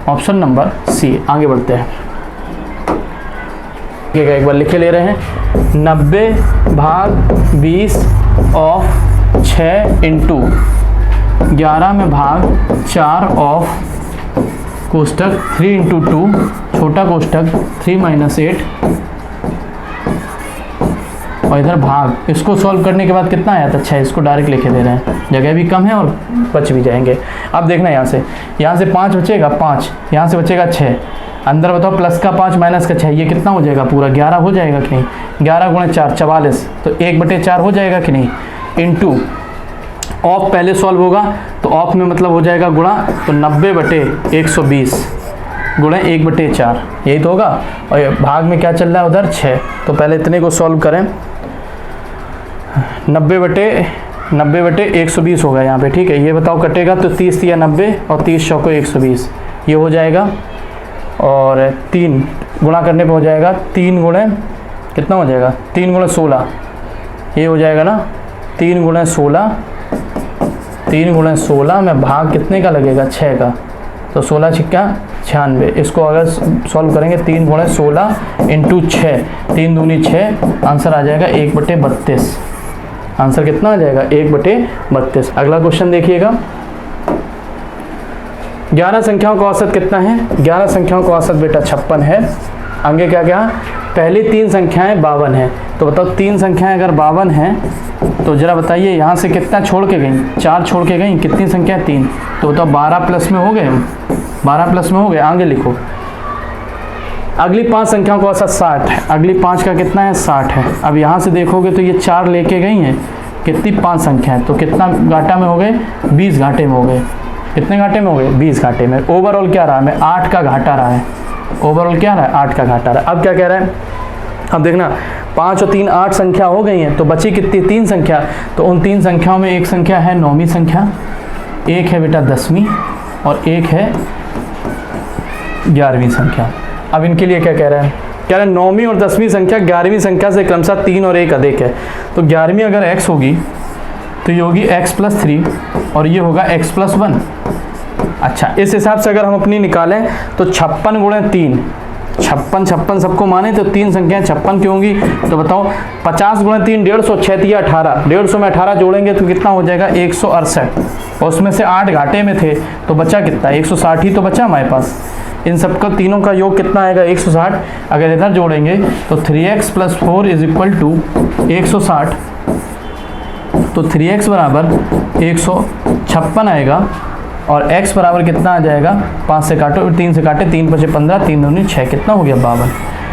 Option number C. आगे बढ़ते हैं, एक बार लिखे ले रहे हैं, 90/20 ऑफ 6 इंटू 11 में भाग 4 ऑफ कोष्टक 3 इंटू 2 छोटा कोष्टक 3 - 8, और इधर भाग। इसको सॉल्व करने के बाद कितना आया था 6, इसको डायरेक्ट लिखे दे रहे हैं, जगह भी कम है और बच भी जाएंगे। अब देखना यहाँ से 5 बचेगा, 5 यहाँ से बचेगा 6, अंदर बताओ प्लस का 5 माइनस का 6, ये कितना हो जाएगा पूरा 11 हो जाएगा कि नहीं, 11 × 4 44, तो 1/4 हो जाएगा कि नहीं, इनटू ऑफ पहले सॉल्व होगा तो ऑफ में मतलब हो जाएगा गुणा, तो 90/120 गुणा 1/4, यही तो होगा। और भाग में क्या चल रहा है उधर 6, तो पहले इतने को सॉल्व करें, 90/120 90/120 होगा यहाँ पे, ठीक है। ये बताओ कटेगा तो 30 या 90 और 30 चौको 120, ये हो जाएगा। और 3 गुणा करने पे हो जाएगा 3 गुणे कितना हो जाएगा, 3 गुणे 16, ये हो जाएगा ना 3 गुणे 16, 3 गुणे 16 में भाग कितने का लगेगा, 6 का, तो 16 छिक्का 96। इसको अगर सॉल्व करेंगे 3 गुणे 16 इंटू 6, 3 दूनी 6, आंसर आ जाएगा 1/32। आंसर कितना आ जाएगा, 1/32। अगला क्वेश्चन देखिएगा, 11 संख्याओं का औसत कितना है। 11 संख्याओं का औसत बेटा 56 है। आगे क्या क्या, पहली 3 संख्याएं 52 हैं। तो बताओ 3 संख्याएं अगर 52 हैं तो जरा बताइए यहाँ से कितना छोड़ के गई, 4 छोड़ के गई, कितनी संख्या 3, तो बताओ 12 प्लस में हो गए, 12 प्लस में हो गए। आगे लिखो, अगली 5 संख्याओं का औसत 60 है। अगली 5 का कितना है, 60 है। अब यहाँ से देखोगे तो ये 4 लेके गई हैं, कितनी 5 संख्या है, तो कितना घाटा में हो गए, 20 घाटे में हो गए। कितने घाटे में हो गए, 20 घाटे में। ओवरऑल क्या रहा, में 8 का घाटा रहा है। ओवरऑल क्या रहा है, 8 का घाटा रहा है। अब क्या कह रहा है, अब देखना 5 और 3 8 संख्या हो गई हैं, तो बची कितनी, 3 संख्या। तो उन 3 संख्याओं में एक संख्या है 9वीं संख्या, एक है बेटा 10वीं और एक है 11वीं संख्या। अब इनके लिए क्या कह रहा है, कह रहा है 9वीं और 10वीं संख्या 11वीं संख्या से क्रमशः 3 और 1 अधिक है। तो 11वीं अगर x होगी तो ये होगी x+3 और ये होगा x+1। अच्छा, इस हिसाब से अगर हम अपनी निकालें तो 56 गुणे 3, 56 सबको माने तो 3 संख्याएं 56 की होंगी। तो बताओ 50 गुणे 3 150, 6 या 18, 150 में 18 जोड़ेंगे तो कितना हो जाएगा, 168। और उसमें से 8 घाटे में थे तो बचा कितना, 160 ही तो बचा हमारे पास। इन सबका तीनों का योग कितना आएगा, 160। अगर इधर जोड़ेंगे तो 3x + 4 = 160, तो 3x बराबर 156 आएगा और x बराबर कितना आ जाएगा, 5 से काटो, 3 से काटे, 3 × 5 = 15, 3 दूनी 6, कितना हो गया, 52।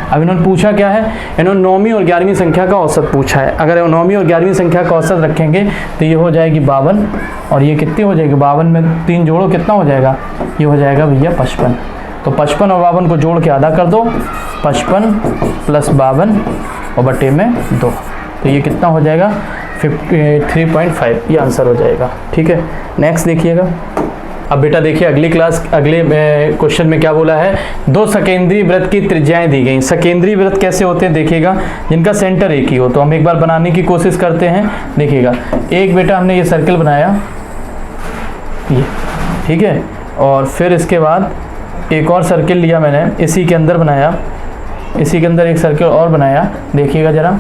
अब इन्होंने पूछा क्या है, इन्होंने 9वीं और 11वीं संख्या का औसत पूछा है। अगर 9वीं और 11वीं संख्या का औसत रखेंगे तो ये हो जाएगी 52 और ये कितनी हो जाएगी, 52 में 3 जोड़ो कितना हो जाएगा, ये हो जाएगा भैया 55। तो 55 और 52 को जोड़ के आधा कर दो, 55 + 52 और बटे में 2, तो ये कितना हो जाएगा, 53.5, ये आंसर हो जाएगा। ठीक है, नेक्स्ट देखिएगा। अब बेटा देखिए अगले क्वेश्चन में क्या बोला है, 2 सकेंद्रीय वृत्त की त्रिज्याएं दी गई। सकेंद्रीय वृत्त कैसे होते हैं देखिएगा, जिनका सेंटर एक ही हो। तो हम एक बार बनाने की कोशिश करते हैं। देखिएगा, एक बेटा हमने ये सर्कल बनाया, ये ठीक है, और फिर इसके बाद एक और सर्कल लिया मैंने, इसी के अंदर बनाया, इसी के अंदर एक सर्कल और बनाया। देखिएगा जरा,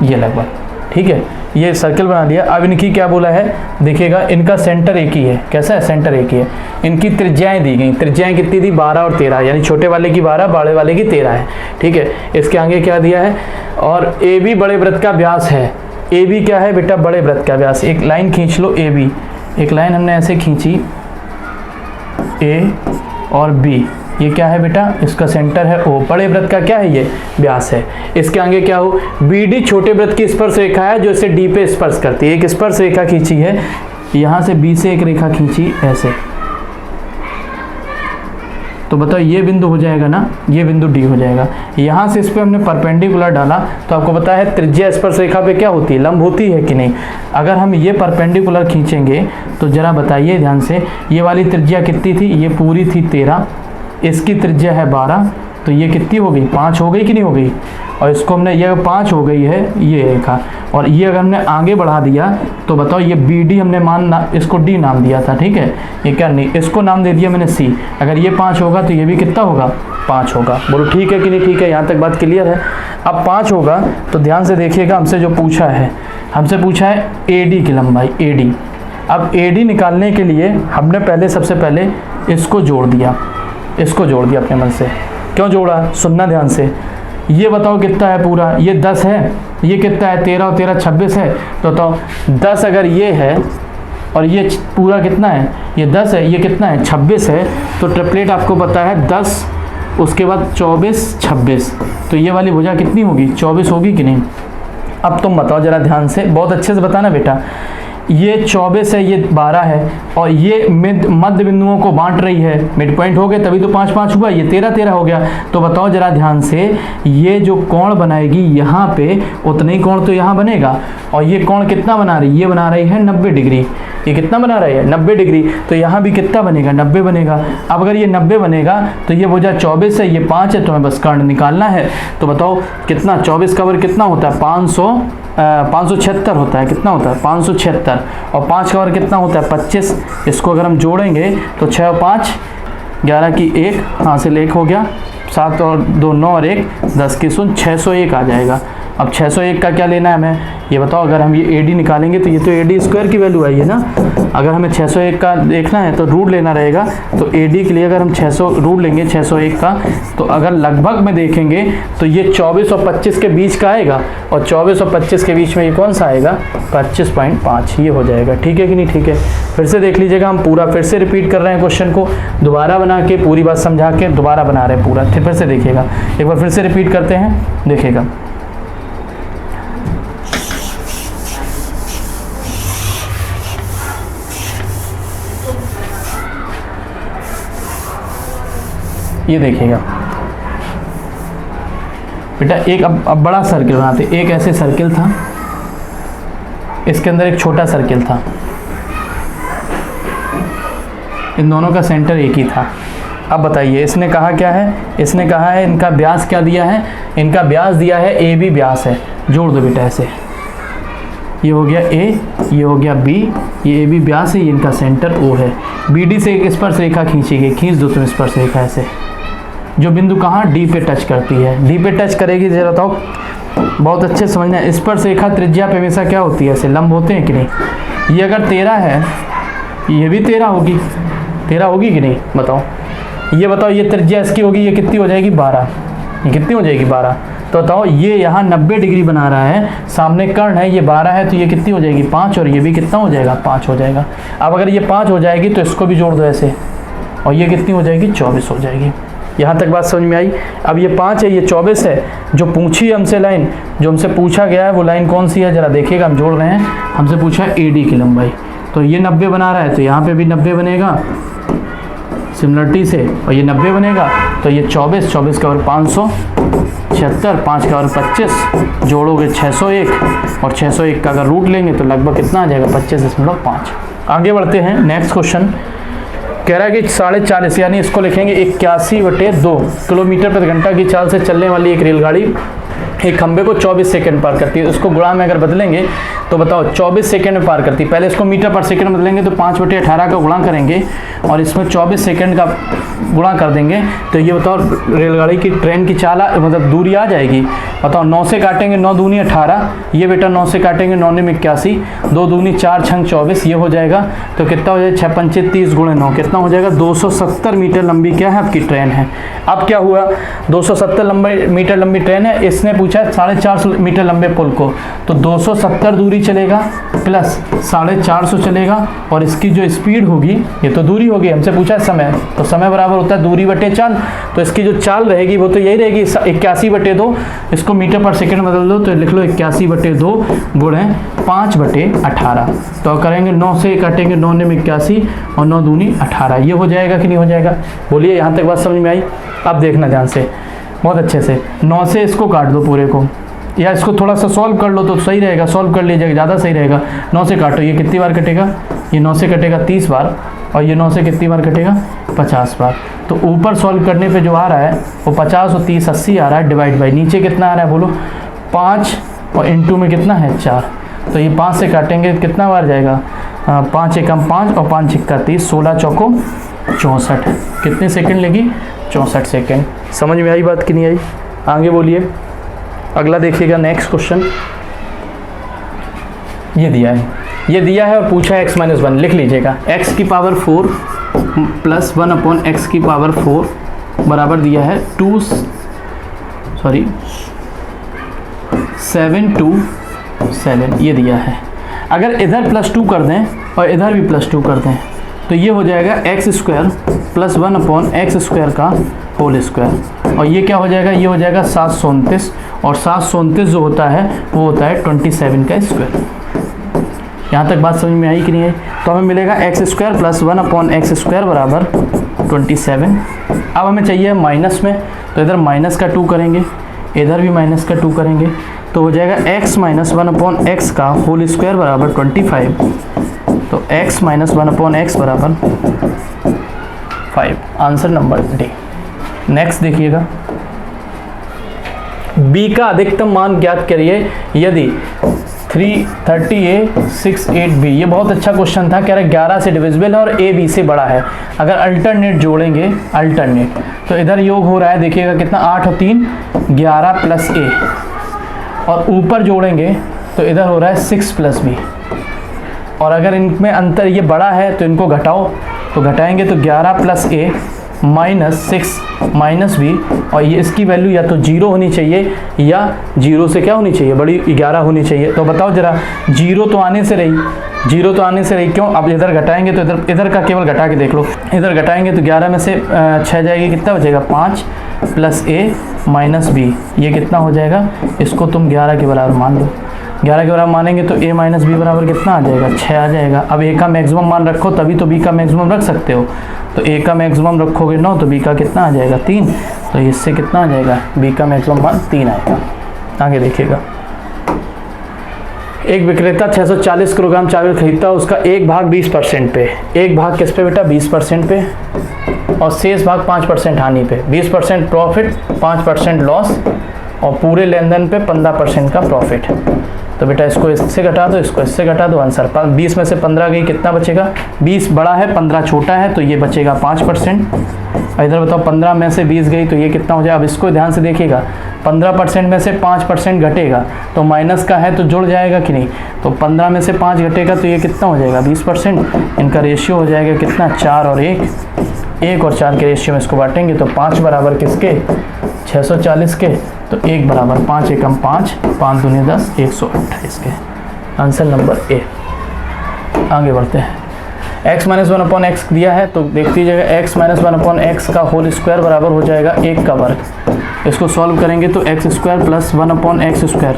ये लगभग ठीक है, ये सर्कल बना लिया। अब इनकी क्या बोला है, देखिएगा इनका सेंटर एक ही है। कैसा है, सेंटर एक ही है। इनकी त्रिज्याएं दी गई, त्रिज्याएं कितनी थी, 12 और 13, यानी छोटे वाले की 12, बड़े वाले की 13 है। ठीक है, इसके आगे क्या दिया है, और ए बी बड़े वृत्त का व्यास है। ए बी क्या है बेटा, बड़े वृत्त का व्यास। एक लाइन खींच लो ए बी, एक लाइन हमने ऐसे खींची, ए और बी, ये क्या है बेटा, इसका सेंटर है ओ। बड़े वृत्त का क्या है, ये व्यास है। इसके आगे क्या हो, बी डी छोटे वृत्त की स्पर्श रेखा है जो इसे डी पे स्पर्श करती है। एक स्पर्श रेखा खींची है, यहाँ से बी से एक रेखा खींची ऐसे, तो बताओ ये बिंदु हो जाएगा ना, ये बिंदु डी हो जाएगा। यहाँ से इस पर हमने परपेंडिकुलर डाला, तो आपको पता है त्रिज्या स्पर्श रेखा पे क्या होती है, लंब होती है कि नहीं। अगर हम ये परपेंडिकुलर खींचेंगे तो जरा बताइए ध्यान से, ये वाली त्रिज्या कितनी थी, ये पूरी थी 13, इसकी त्रिज्या है 12, तो ये कितनी हो गई, 5 हो गई कि नहीं हो गई। और इसको हमने, ये 5 हो गई है ये रेखा, और ये अगर हमने आगे बढ़ा दिया तो बताओ ये बी डी हमने इसको डी नाम दिया था। ठीक है, ये क्या नहीं, इसको नाम दे दिया मैंने सी। अगर ये 5 होगा तो ये भी कितना होगा, 5 होगा। बोलो ठीक है कि नहीं, ठीक है, यहाँ तक बात क्लियर है। अब 5 होगा तो ध्यान से देखिएगा, हमसे जो पूछा है, हमसे पूछा है ए डी की लंबाई, ए डी। अब ए डी निकालने के लिए हमने पहले, सबसे पहले इसको जोड़ दिया, इसको जोड़ दिया अपने मन से। क्यों जोड़ा, सुनना ध्यान से। ये बताओ कितना है पूरा, ये 10 है, ये कितना है, 13 और 13 26 है। तो बताओ 10 अगर ये है और ये पूरा कितना है, ये 10 है, ये कितना है, 26 है। तो ट्रिपलेट आपको पता है 10, उसके बाद 24 26, तो ये वाली भुजा कितनी होगी, 24 होगी कि नहीं। अब तुम बताओ जरा ध्यान से, बहुत अच्छे से बताना बेटा। ये 24 है, ये 12 है, और ये मध्य बिंदुओं को बांट रही है, मिड पॉइंट हो गए तभी तो 5 5 हुआ, ये 13 13 हो गया। तो बताओ जरा ध्यान से, ये जो कोण बनाएगी यहाँ पे उतना ही कोण तो यहाँ बनेगा, और ये कोण कितना बना रही है, ये बना रही है 90 डिग्री। ये कितना बना रही है 90 डिग्री, तो यहाँ भी कितना बनेगा 90 बनेगा। अब अगर ये 90 बनेगा तो ये भुजा 24 है, ये 5 है, तो हमें बस कर्ण निकालना है। तो बताओ कितना, 24 का वर्ग कितना होता है 576 होता है, कितना होता है 576, और 5 का वर्ग कितना होता है 25। इसको अगर हम जोड़ेंगे तो 6 और 5 11 की 1 हासिल 1 हो गया, 7 और 2 9 और 1 10 की 0 601 आ जाएगा। अब 601 का क्या लेना है हमें, ये बताओ। अगर हम ये AD निकालेंगे तो ये तो AD स्क्वायर की वैल्यू आई है ना। अगर हमें 601 का देखना है तो रूट लेना रहेगा। तो AD के लिए अगर हम 600 रूट लेंगे 601 का, तो अगर लगभग में देखेंगे तो ये 24 और 25 के बीच का आएगा, और 24 और 25 के बीच में ये कौन सा आएगा 25.5, ये हो जाएगा। ठीक है कि नहीं, ठीक है। फिर से देख लीजिएगा, हम पूरा फिर से रिपीट कर रहे हैं क्वेश्चन को, दोबारा बना के पूरी बात समझा के दोबारा बना रहे हैं पूरा। फिर से देखिएगा, एक बार फिर से रिपीट करते हैं, देखिएगा। ये देखिएगा बेटा, एक अब बड़ा सर्किल बनाते। एक ऐसे सर्किल था, इसके अंदर एक छोटा सर्किल था, इन दोनों का सेंटर एक ही था। अब बताइए इसने कहा क्या है, इसने कहा है इनका व्यास क्या दिया है, इनका व्यास दिया है AB व्यास है। जोड़ दो बेटा ऐसे, ये हो गया A, ये हो गया B, ये AB व्यास है, ये इनका सेंटर O है। BD से एक स्पर्श रेखा खींची गई, खींच दो तुम स्पर्श रेखा ऐसे, जो बिंदु कहाँ D पे टच करती है। D पे टच करेगी, जरा बताओ, बहुत अच्छे समझना है। स्पर्श रेखा त्रिज्या पे हमेशा क्या होती है, ऐसे लंब होते हैं कि नहीं। ये अगर 13 है, ये भी 13 होगी, 13 होगी कि नहीं बताओ। ये बताओ, ये त्रिज्या इसकी होगी, ये कितनी हो जाएगी 12, ये कितनी हो जाएगी 12। तो बताओ ये यहाँ 90 डिग्री बना रहा है, सामने कर्ण है, ये 12 है, तो ये कितनी हो जाएगी 5, और ये भी कितना हो जाएगा 5 हो जाएगा। अब अगर ये 5 हो जाएगी तो इसको भी जोड़ दो ऐसे, और ये कितनी हो जाएगी 24 हो जाएगी। यहाँ तक बात समझ में आई। अब ये 5 है, ये 24 है, जो पूछी है हमसे लाइन, जो हमसे पूछा गया है वो लाइन कौन सी है, जरा देखिएगा। हम जोड़ रहे हैं, हमसे पूछा है AD की लंबाई, तो ये 90 बना रहा है, तो यहाँ पे भी 90 बनेगा सिमिलरिटी से, और ये 90 बनेगा, तो ये 24, 24 का वर्ग 576, 5 का वर्ग 25, जोड़ोगे 601, और 601 का अगर रूट लेंगे तो लगभग कितना आ जाएगा 25.5। आगे बढ़ते हैं, नेक्स्ट क्वेश्चन कह रहा है कि 40.5 यानी इसको लिखेंगे 81/2 किलोमीटर प्रति घंटा की चाल से चलने वाली एक रेलगाड़ी एक खंबे को 24 सेकंड पार करती है। इसको गुणा में अगर बदलेंगे तो बताओ 24 सेकंड में पार करती है। पहले इसको मीटर पर सेकंड में बदलेंगे तो 5/18 का गुणा करेंगे और इसमें 24 सेकंड का गुणा कर देंगे, तो ये बताओ रेलगाड़ी की ट्रेन की चाल मतलब दूरी आ जाएगी। बताओ 9 से काटेंगे, 9 दूनी 18, ये बेटा 9 से काटेंगे 9 में 81, 2 दूनी 4 छंग 24, ये हो जाएगा। तो कितना हो जाएगा 6 पंचे 30 गुणे 9, कितना हो जाएगा 270 मीटर लंबी क्या है आपकी ट्रेन है। अब क्या हुआ 270 मीटर लंबी ट्रेन है, इसने पूछा 450 मीटर लंबे पुल को, तो 270 दूरी चलेगा प्लस 450 चलेगा, और इसकी जो स्पीड होगी, ये तो दूरी होगी, हमसे पूछा है समय, तो समय बराबर होता है दूरी बटे चाल, तो इसकी जो चाल रहेगी वो तो यही रहेगी 81/2, इसको मीटर पर सेकंड बदल दो तो लिख लो 81/2 गुणे 5/18, तो करेंगे 9 से काटेंगे 9 में 81 और 9 दूनी 18, ये हो जाएगा कि नहीं हो जाएगा, बोलिए यहाँ तक बात समझ में आई। अब देखना ध्यान से बहुत अच्छे से, 9 से इसको काट दो पूरे को, या इसको थोड़ा सा सॉल्व कर लो तो सही रहेगा, सॉल्व कर लीजिएगा ज़्यादा सही रहेगा। 9 से काटो, ये कितनी बार कटेगा, ये 9 से कटेगा 30 बार, और ये 9 से कितनी बार कटेगा 50 बार। तो ऊपर सॉल्व करने पे जो आ रहा है वो 50 और 30 80 आ रहा है, डिवाइड बाई नीचे कितना आ रहा है बोलो 5, और इनटू में कितना है 4, तो ये 5 से काटेंगे कितना बार जाएगा 5 एकम 5 और 5 छिक्का 30, 16 चौको 64, कितने सेकंड लेगी 64 सेकंड। समझ में आई बात कि नहीं आई, आगे बोलिए। अगला देखिएगा नेक्स्ट क्वेश्चन, ये दिया है और पूछा है x-1, लिख लीजिएगा x की पावर 4 प्लस 1/x की पावर 4 बराबर दिया है 727, ये दिया है। अगर इधर +2 कर दें और इधर भी +2 कर दें तो ये हो जाएगा x² प्लस 1/x² का होल स्क्वायर, और ये क्या हो जाएगा, ये हो जाएगा 729, और 729 जो होता है वो होता है 27 का स्क्वायर। यहाँ तक बात समझ में आई कि नहीं आई? तो हमें मिलेगा एक्स स्क्वायर प्लस 1/x² बराबर 27। अब हमें चाहिए माइनस में, तो इधर माइनस का 2 करेंगे, इधर भी माइनस का 2 करेंगे, तो हो जाएगा x माइनस 1/x का होल स्क्वायर बराबर 25। तो x माइनस 1/x बराबर 5, आंसर नंबर डी। नेक्स्ट देखिएगा, b का अधिकतम मान ज्ञात करिए यदि 330a 68b। ये बहुत अच्छा क्वेश्चन था, कह रहा है 11 से डिविजिबल है और a b से बड़ा है। अगर अल्टरनेट जोड़ेंगे, अल्टरनेट, तो इधर योग हो रहा है, देखिएगा कितना, 8 और 3 11 प्लस a, और ऊपर जोड़ेंगे तो इधर हो रहा है 6 प्लस b। और अगर इनमें अंतर ये बड़ा है तो इनको घटाओ, तो घटाएंगे तो 11 plus a minus 6 minus b, और ये इसकी वैल्यू या तो 0 होनी चाहिए या 0 से क्या होनी चाहिए, बड़ी 11 होनी चाहिए। तो बताओ जरा, 0 तो आने से रही, 0 तो आने से रही, क्यों? अब इधर घटाएंगे तो इधर का केवल घटा के देख लो, इधर घटाएंगे तो 11 में से 6 जाएगी, कितना बचेगा, 5 प्लस a माइनस b, ये कितना हो जाएगा, इसको तुम 11 के बराबर मान लो। 11 के बराबर मानेंगे तो a माइनस बी बराबर कितना आ जाएगा, 6 आ जाएगा। अब a का मैक्सिमम मान रखो तभी तो b का मैक्सिमम रख सकते हो, तो a का मैक्सिमम रखोगे 9 तो b का कितना आ जाएगा, 3, तो इससे कितना आ जाएगा, b का मैक्सिमम मान 3 आएगा। आगे देखिएगा, एक विक्रेता 640 किलोग्राम चावल खरीदता है, उसका एक भाग 20% पे, एक भाग किस पे बेटा, 20% पे, और शेष भाग 5% हानि पे। 20% प्रॉफिट, 5% लॉस, और पूरे लेन देन पे 15% का प्रॉफिट। तो बेटा इसको इससे घटा दो, इसको इससे घटा दो, आंसर 20 में से 15 गई, कितना बचेगा, 20 बड़ा है 15 छोटा है, तो ये बचेगा 5%। इधर बताओ 15 में से 20 गई तो ये कितना हो जाएगा। अब इसको ध्यान से देखिएगा, 15% में से 5% घटेगा तो माइनस का है तो जुड़ जाएगा कि नहीं, तो 15 में से 5 घटेगा तो ये कितना हो जाएगा, 20%। इनका रेशियो हो जाएगा कितना, 4 और 1, 1 और 4 के रेशियो में इसको बांटेंगे तो 5 बराबर किसके, 640 के, तो 1 बराबर 5 एकम 5, 5 दूनी 10, 128 के, आंसर नंबर ए। आगे बढ़ते हैं, x माइनस 1/x दिया है तो देख लीजिएगा, x माइनस 1/x का होल स्क्वायर बराबर हो जाएगा 1 का वर्ग। इसको सॉल्व करेंगे तो x square plus 1/x²,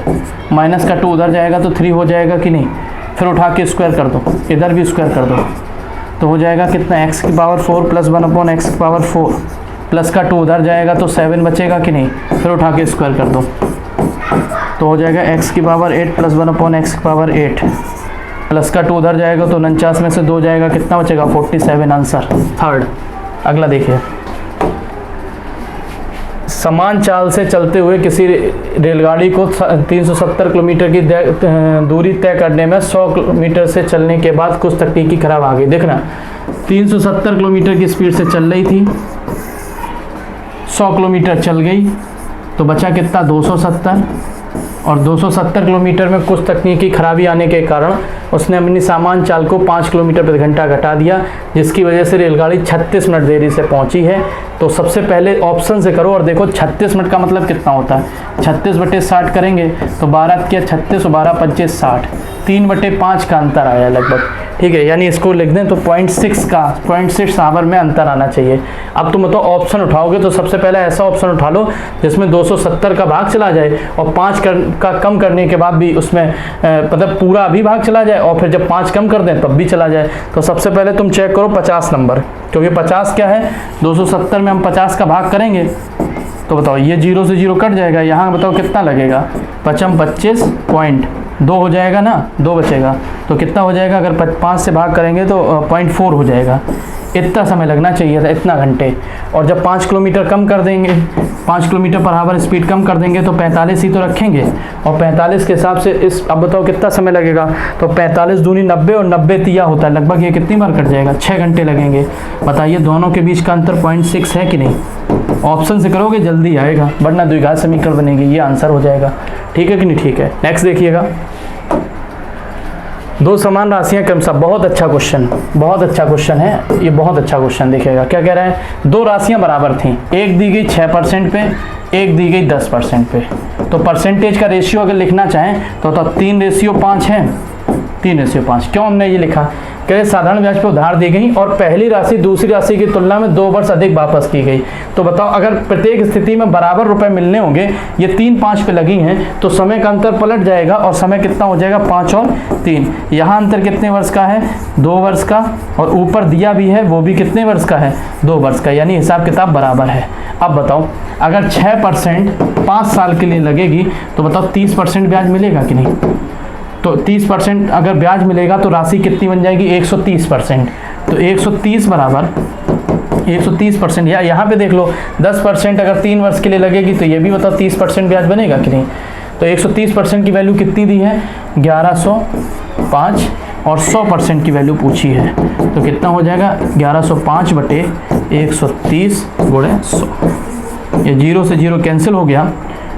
minus का 2 उधर जाएगा तो 3 हो जाएगा कि नहीं, फिर उठा के स्क्वायर कर दो, इधर भी स्क्वायर कर दो, तो हो जाएगा कितना, x की पावर 4 प्लस 1/x की पावर 4, प्लस का 2 उधर जाएगा तो 7 बचेगा कि नहीं, फिर उठा के स्क्वायर कर दो, तो हो जाएगा x की पावर 8 प्लस 1/x की पावर 8, प्लस का 2 उधर जाएगा तो 49 में से 2 जाएगा, कितना बचेगा, 47, आंसर थर्ड। अगला देखिए, समान चाल से चलते हुए किसी रेलगाड़ी को 370 किलोमीटर की दूरी तय करने में 100 किलोमीटर से चलने के बाद कुछ तकनीकी खराब आ गई। देखना, 370 किलोमीटर की स्पीड से चल रही थी, 100 किलोमीटर चल गई तो बचा कितना, 270, और 270 किलोमीटर में कुछ तकनीकी खराबी आने के कारण उसने अपनी सामान चाल को 5 किलोमीटर प्रति घंटा घटा दिया, जिसकी वजह से रेलगाड़ी 36 मिनट देरी से पहुंची है। तो सबसे पहले ऑप्शन से करो और देखो 36 मिनट का मतलब कितना होता है, 36/60 करेंगे तो 12 क्या 36 और 12×5 60, 3/5 का अंतर आया लगभग, ठीक है, यानी इसको लिख दें तो 0.6 आवर में अंतर आना चाहिए। अब तुम तो ऑप्शन उठाओगे तो सबसे पहले ऐसा ऑप्शन उठा लो जिसमें 270 का भाग चला जाए और 5 का कम करने के बाद भी उसमें मतलब पूरा भी भाग चला जाए, और फिर जब 5 कम कर दें तब भी चला जाए। तो सबसे पहले तुम चेक करो 50 नंबर, क्योंकि 50 क्या है, 270 में हम 50 का भाग करेंगे तो बताओ ये 0 से 0 कट जाएगा, यहाँ बताओ कितना लगेगा, 25.2 हो जाएगा ना, 2 बचेगा तो कितना हो जाएगा, अगर 5 से भाग करेंगे तो 0.4 हो जाएगा। इतना समय लगना चाहिए था, इतना घंटे। और जब 5 किलोमीटर कम कर देंगे, 5 किलोमीटर पर आवर स्पीड कम कर देंगे तो 45 ही तो रखेंगे, और 45 के हिसाब से इस अब बताओ कितना समय लगेगा, तो 45 दूनी 90 और 90 तिया होता है, लगभग ये कितनी बार कट जाएगा, 6 घंटे लगेंगे। बताइए दोनों के बीच का अंतर 0.6 है कि नहीं। ऑप्शन से करोगे जल्दी आएगा, वरना द्विघात समीकरण बनेगी, ये आंसर हो जाएगा, ठीक है कि नहीं, ठीक है। नेक्स्ट देखिएगा, दो समान राशियां क्रमशः, बहुत अच्छा क्वेश्चन, बहुत अच्छा क्वेश्चन है ये, बहुत अच्छा क्वेश्चन। देखिएगा क्या कह रहा है, दो राशियां बराबर थीं, एक दी गई 6% पे, एक दी गई 10% पे। तो परसेंटेज का रेशियो अगर लिखना चाहें तो 3:5 है, 3:5। क्यों हमने ये लिखा, कह रहे साधारण ब्याज पे उधार दी गई और पहली राशि दूसरी राशि की तुलना में 2 वर्ष अधिक वापस की गई। तो बताओ अगर प्रत्येक स्थिति में बराबर रुपए मिलने होंगे, ये 3-5 पे लगी हैं, तो समय का अंतर पलट जाएगा और समय कितना हो जाएगा 5 और 3। यहाँ अंतर कितने वर्ष का है 2 वर्ष का, और ऊपर दिया भी है वो भी कितने वर्ष का है 2 वर्ष का, यानी हिसाब किताब बराबर है। अब बताओ अगर 6% 5 साल के लिए लगेगी तो बताओ 30% ब्याज मिलेगा कि नहीं। तो 30% अगर ब्याज मिलेगा तो राशि कितनी बन जाएगी 130%। तो 130 बराबर 130%, या यहाँ पे देख लो 10% अगर 3 वर्ष के लिए लगेगी तो ये भी बताओ 30% ब्याज बनेगा कि नहीं। तो 130% की वैल्यू कितनी दी है 1105 और 100% की वैल्यू पूछी है, तो कितना हो जाएगा 1105 बटे 130 गुणे 100। ये 0 से 0 कैंसिल हो गया।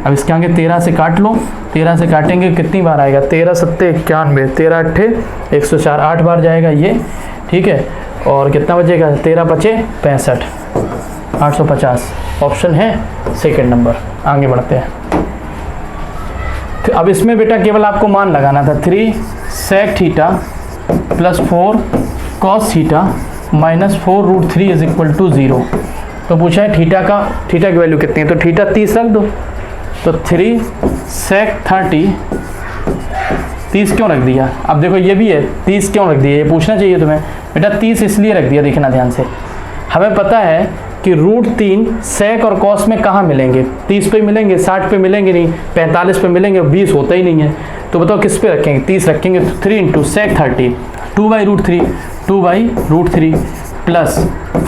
अब इसके आगे 13 से काट लो, 13 से काटेंगे कितनी बार आएगा 13 सत्ते 91, 13 अट्ठे 104, 8 बार जाएगा ये, ठीक है। और कितना बचेगा 13 पचे 65, 850 ऑप्शन है सेकंड नंबर। आगे बढ़ते हैं। तो अब इसमें बेटा केवल आपको मान लगाना था 3 sec theta plus 4 cos theta minus 4 root 3 is equal to 0। तो पूछा है थीटा की वैल्यू कितनी है, तो थीटा 30 रख दो। तो 3 sec 30 क्यों रख दिया। अब देखो ये भी है 30 क्यों रख दिया, ये पूछना चाहिए तुम्हें बेटा। 30 इसलिए रख दिया, देखना ध्यान से। हमें पता है कि रूट 3 sec और cos में कहाँ मिलेंगे, 30 पे मिलेंगे, 60 पे मिलेंगे नहीं, 45 पे मिलेंगे, 20 होता ही नहीं है। तो बताओ किस पे रखेंगे 30 रखेंगे। तो 3 इंटू sec 30 2/√3 प्लस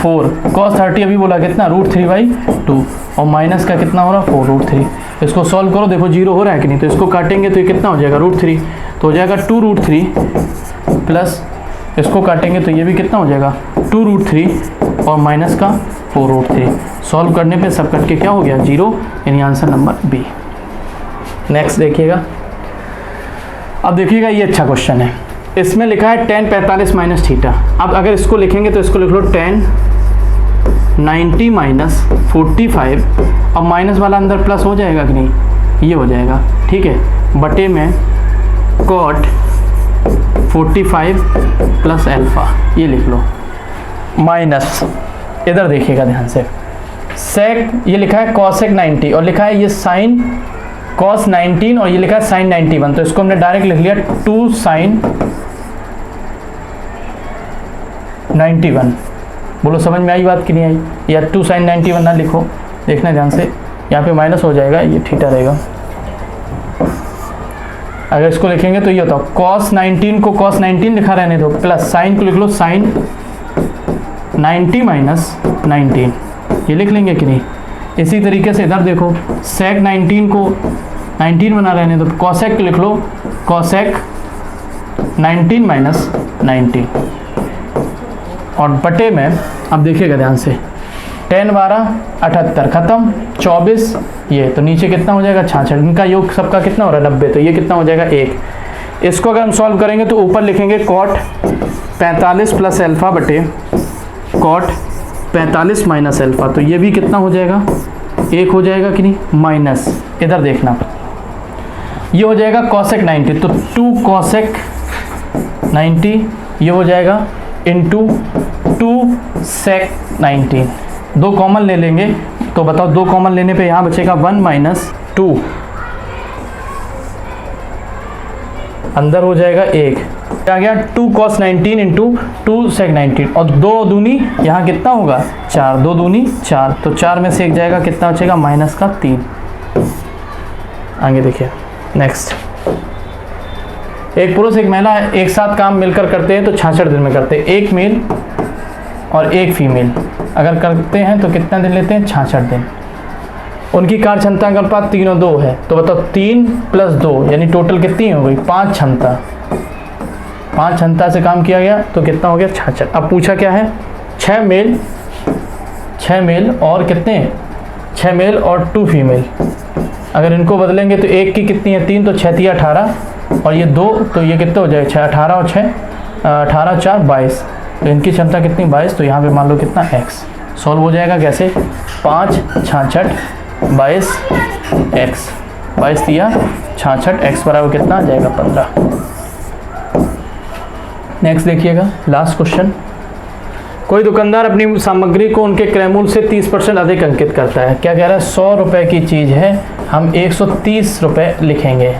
4 cos 30 अभी बोला कितना √3/2 और माइनस का कितना हो रहा 4√3। इसको सॉल्व करो, देखो 0 हो रहा है कि नहीं। तो इसको काटेंगे तो ये कितना हो जाएगा √3, तो हो जाएगा 2√3 प्लस इसको काटेंगे तो ये भी कितना हो जाएगा 2√3 और माइनस का 4√3। सॉल्व करने पे सब कट के क्या हो गया 0, यानी आंसर नंबर बी। नेक्स्ट देखिएगा। अब देखिएगा ये अच्छा क्वेश्चन है। इसमें लिखा है tan 45 माइनस थीटा। अब अगर इसको लिखेंगे तो इसको लिख लो tan 90 माइनस 45, अब माइनस वाला अंदर प्लस हो जाएगा कि नहीं, ये हो जाएगा, ठीक है, बटे में cot 45 प्लस अल्फा, ये लिख लो, माइनस इधर देखिएगा ध्यान से sec, ये लिखा है cosec 90 और लिखा है ये sin cos 19 और ये लिखा है sin 91। तो इसको हमने डायरेक्ट लिख लिया 2 sin 91। बोलो समझ में आई बात कि नहीं आई, या 2 sin 91 ना लिखो, देखना ध्यान से, यहाँ पे माइनस हो जाएगा, ये थीटा रहेगा। अगर इसको लिखेंगे तो ये होता है cos 19 को cos 19 लिखा रहने दो, प्लस sin को लिख लो sin 90 माइनस 19, ये लिख लेंगे कि नहीं। इसी तरीके से इधर देखो sec 19 को 19 बना रहने दो, cosec को लिख लो cosec 19 माइनस 19 और बटे में, अब देखिएगा ध्यान से, 10 12 78 खत्म, 24 ये, तो नीचे कितना हो जाएगा 66, इनका योग सबका कितना हो रहा है 90, तो ये कितना हो जाएगा 1। इसको अगर हम सॉल्व करेंगे तो ऊपर लिखेंगे cot 45 प्लस अल्फा बटे cot 45 माइनस अल्फा, तो ये भी कितना हो जाएगा 1 हो जाएगा कि नहीं, माइनस इधर देखना, ये हो जाएगा cosec 90, तो 2 cosec 90 ये हो जाएगा इंटू 2 sec 19, 2 कॉमन ले लेंगे तो बताओ 2 कॉमन लेने पे यहाँ बचेगा 1 माइनस 2, अंदर हो जाएगा 1, आ गया 2 cos 19 इंटू 2 sec 19 और 2 दूनी यहाँ कितना होगा 4, 2 दूनी 4, तो 4 में से 1 जाएगा, कितना बचेगा माइनस का 3। आगे देखिए नेक्स्ट। एक पुरुष एक महिला एक साथ काम मिलकर करते हैं तो 66 दिन में करते हैं, एक मेल और एक फीमेल अगर करते हैं तो कितना दिन लेते हैं 66 दिन। उनकी कार्य क्षमता का अनुपात 3 और 2 है, तो बताओ 3 प्लस 2 यानी टोटल कितनी हो गई 5 क्षमता, 5 क्षमता से काम किया गया तो कितना हो गया 66। अब पूछा क्या है 6 मेल और कितने 6 मेल और 2 फीमेल, अगर इनको बदलेंगे तो एक की कितनी है 3, तो 6 3 18 और ये 2, तो ये कितना हो जाएगा 6 18 और 6 18 4 22, तो इनकी क्षमता कितनी 22, तो यहाँ पे मान लो कितना x। सॉल्व हो जाएगा कैसे 5 66 22 x, 22 या 66 x बराबर कितना आ जाएगा 15। नेक्स्ट देखिएगा, लास्ट क्वेश्चन। कोई दुकानदार अपनी सामग्री को उनके क्रय मूल्य से 30% अधिक अंकित करता है। क्या कह रहा है, 100 रुपये की चीज़ है, हम 130 रुपये लिखेंगे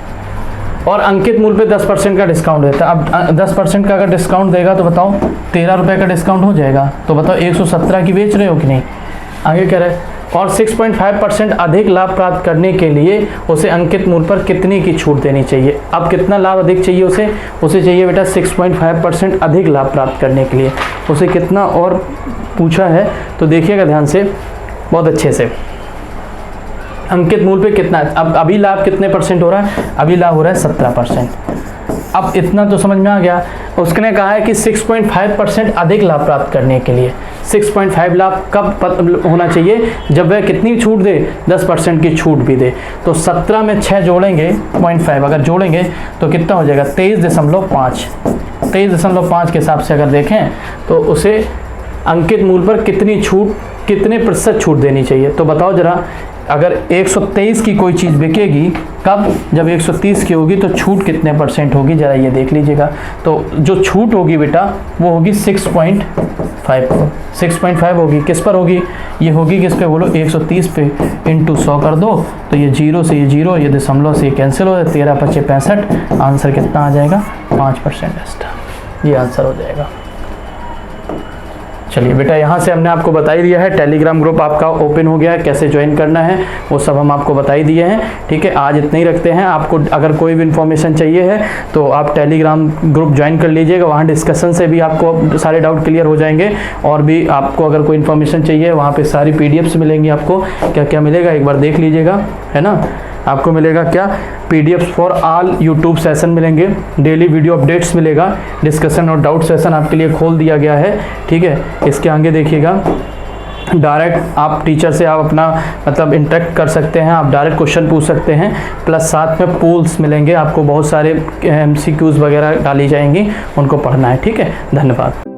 और अंकित मूल्य पे 10% का डिस्काउंट देता है। अब 10% का अगर डिस्काउंट देगा तो बताओ 13 रुपये का डिस्काउंट हो जाएगा, तो बताओ 117 की बेच रहे हो कि नहीं। आगे कह रहे हैं और 6.5% अधिक लाभ प्राप्त करने के लिए उसे अंकित मूल्य पर कितनी की छूट देनी चाहिए। अब कितना लाभ अधिक चाहिए उसे चाहिए बेटा 6.5% अधिक लाभ प्राप्त करने के लिए उसे कितना और पूछा है, तो देखिएगा ध्यान से बहुत अच्छे से। अंकित मूल्य पे कितना, अब अभी लाभ कितने परसेंट हो रहा है, अभी लाभ हो रहा है 17%। अब इतना तो समझ में आ गया। उसने कहा है कि 6.5% अधिक लाभ प्राप्त करने के लिए 6.5 लाख कब होना चाहिए, जब वह कितनी छूट दे, 10% की छूट भी दे। तो 17 में 6 जोड़ेंगे 0.5 अगर जोड़ेंगे तो कितना हो जाएगा 23.5। 23.5 के हिसाब से अगर देखें तो उसे अंकित मूल्य पर कितने प्रतिशत छूट देनी चाहिए। तो बताओ जरा, अगर 123 की कोई चीज़ बिकेगी कब, जब 130 की होगी तो छूट कितने परसेंट होगी, ज़रा ये देख लीजिएगा। तो जो छूट होगी बेटा वो होगी 6.5 होगी। किस पर होगी, ये होगी किस पे बोलो, 130 पे इंटू 100 कर दो, तो ये 0 से ये 0, ये दशमलव से ये कैंसिल हो जाए, 13 × 5 = 65। आंसर कितना आ जाएगा, 5% एक्स्ट्रा, ये आंसर हो जाएगा। चलिए बेटा, यहाँ से हमने आपको बता ही दिया है, टेलीग्राम ग्रुप आपका ओपन हो गया है, कैसे ज्वाइन करना है वो सब हम आपको बता ही दिए हैं। ठीक है, आज इतना ही रखते हैं। आपको अगर कोई भी इन्फॉर्मेशन चाहिए है तो आप टेलीग्राम ग्रुप ज्वाइन कर लीजिएगा, वहाँ डिस्कशन से भी आपको सारे डाउट क्लियर हो जाएंगे। और भी आपको अगर कोई इन्फॉर्मेशन चाहिए वहाँ पर सारी PDFs मिलेंगी। आपको क्या क्या मिलेगा एक बार देख लीजिएगा, है ना। आपको मिलेगा क्या, PDFs for all YouTube session मिलेंगे, डेली वीडियो अपडेट्स मिलेगा, डिस्कशन और डाउट सेशन आपके लिए खोल दिया गया है। ठीक है, इसके आगे देखिएगा, डायरेक्ट आप टीचर से आप अपना मतलब इंटरेक्ट कर सकते हैं, आप डायरेक्ट क्वेश्चन पूछ सकते हैं, प्लस साथ में पोल्स मिलेंगे आपको, बहुत सारे MCQs वगैरह डाली जाएंगी, उनको पढ़ना है। ठीक है, धन्यवाद।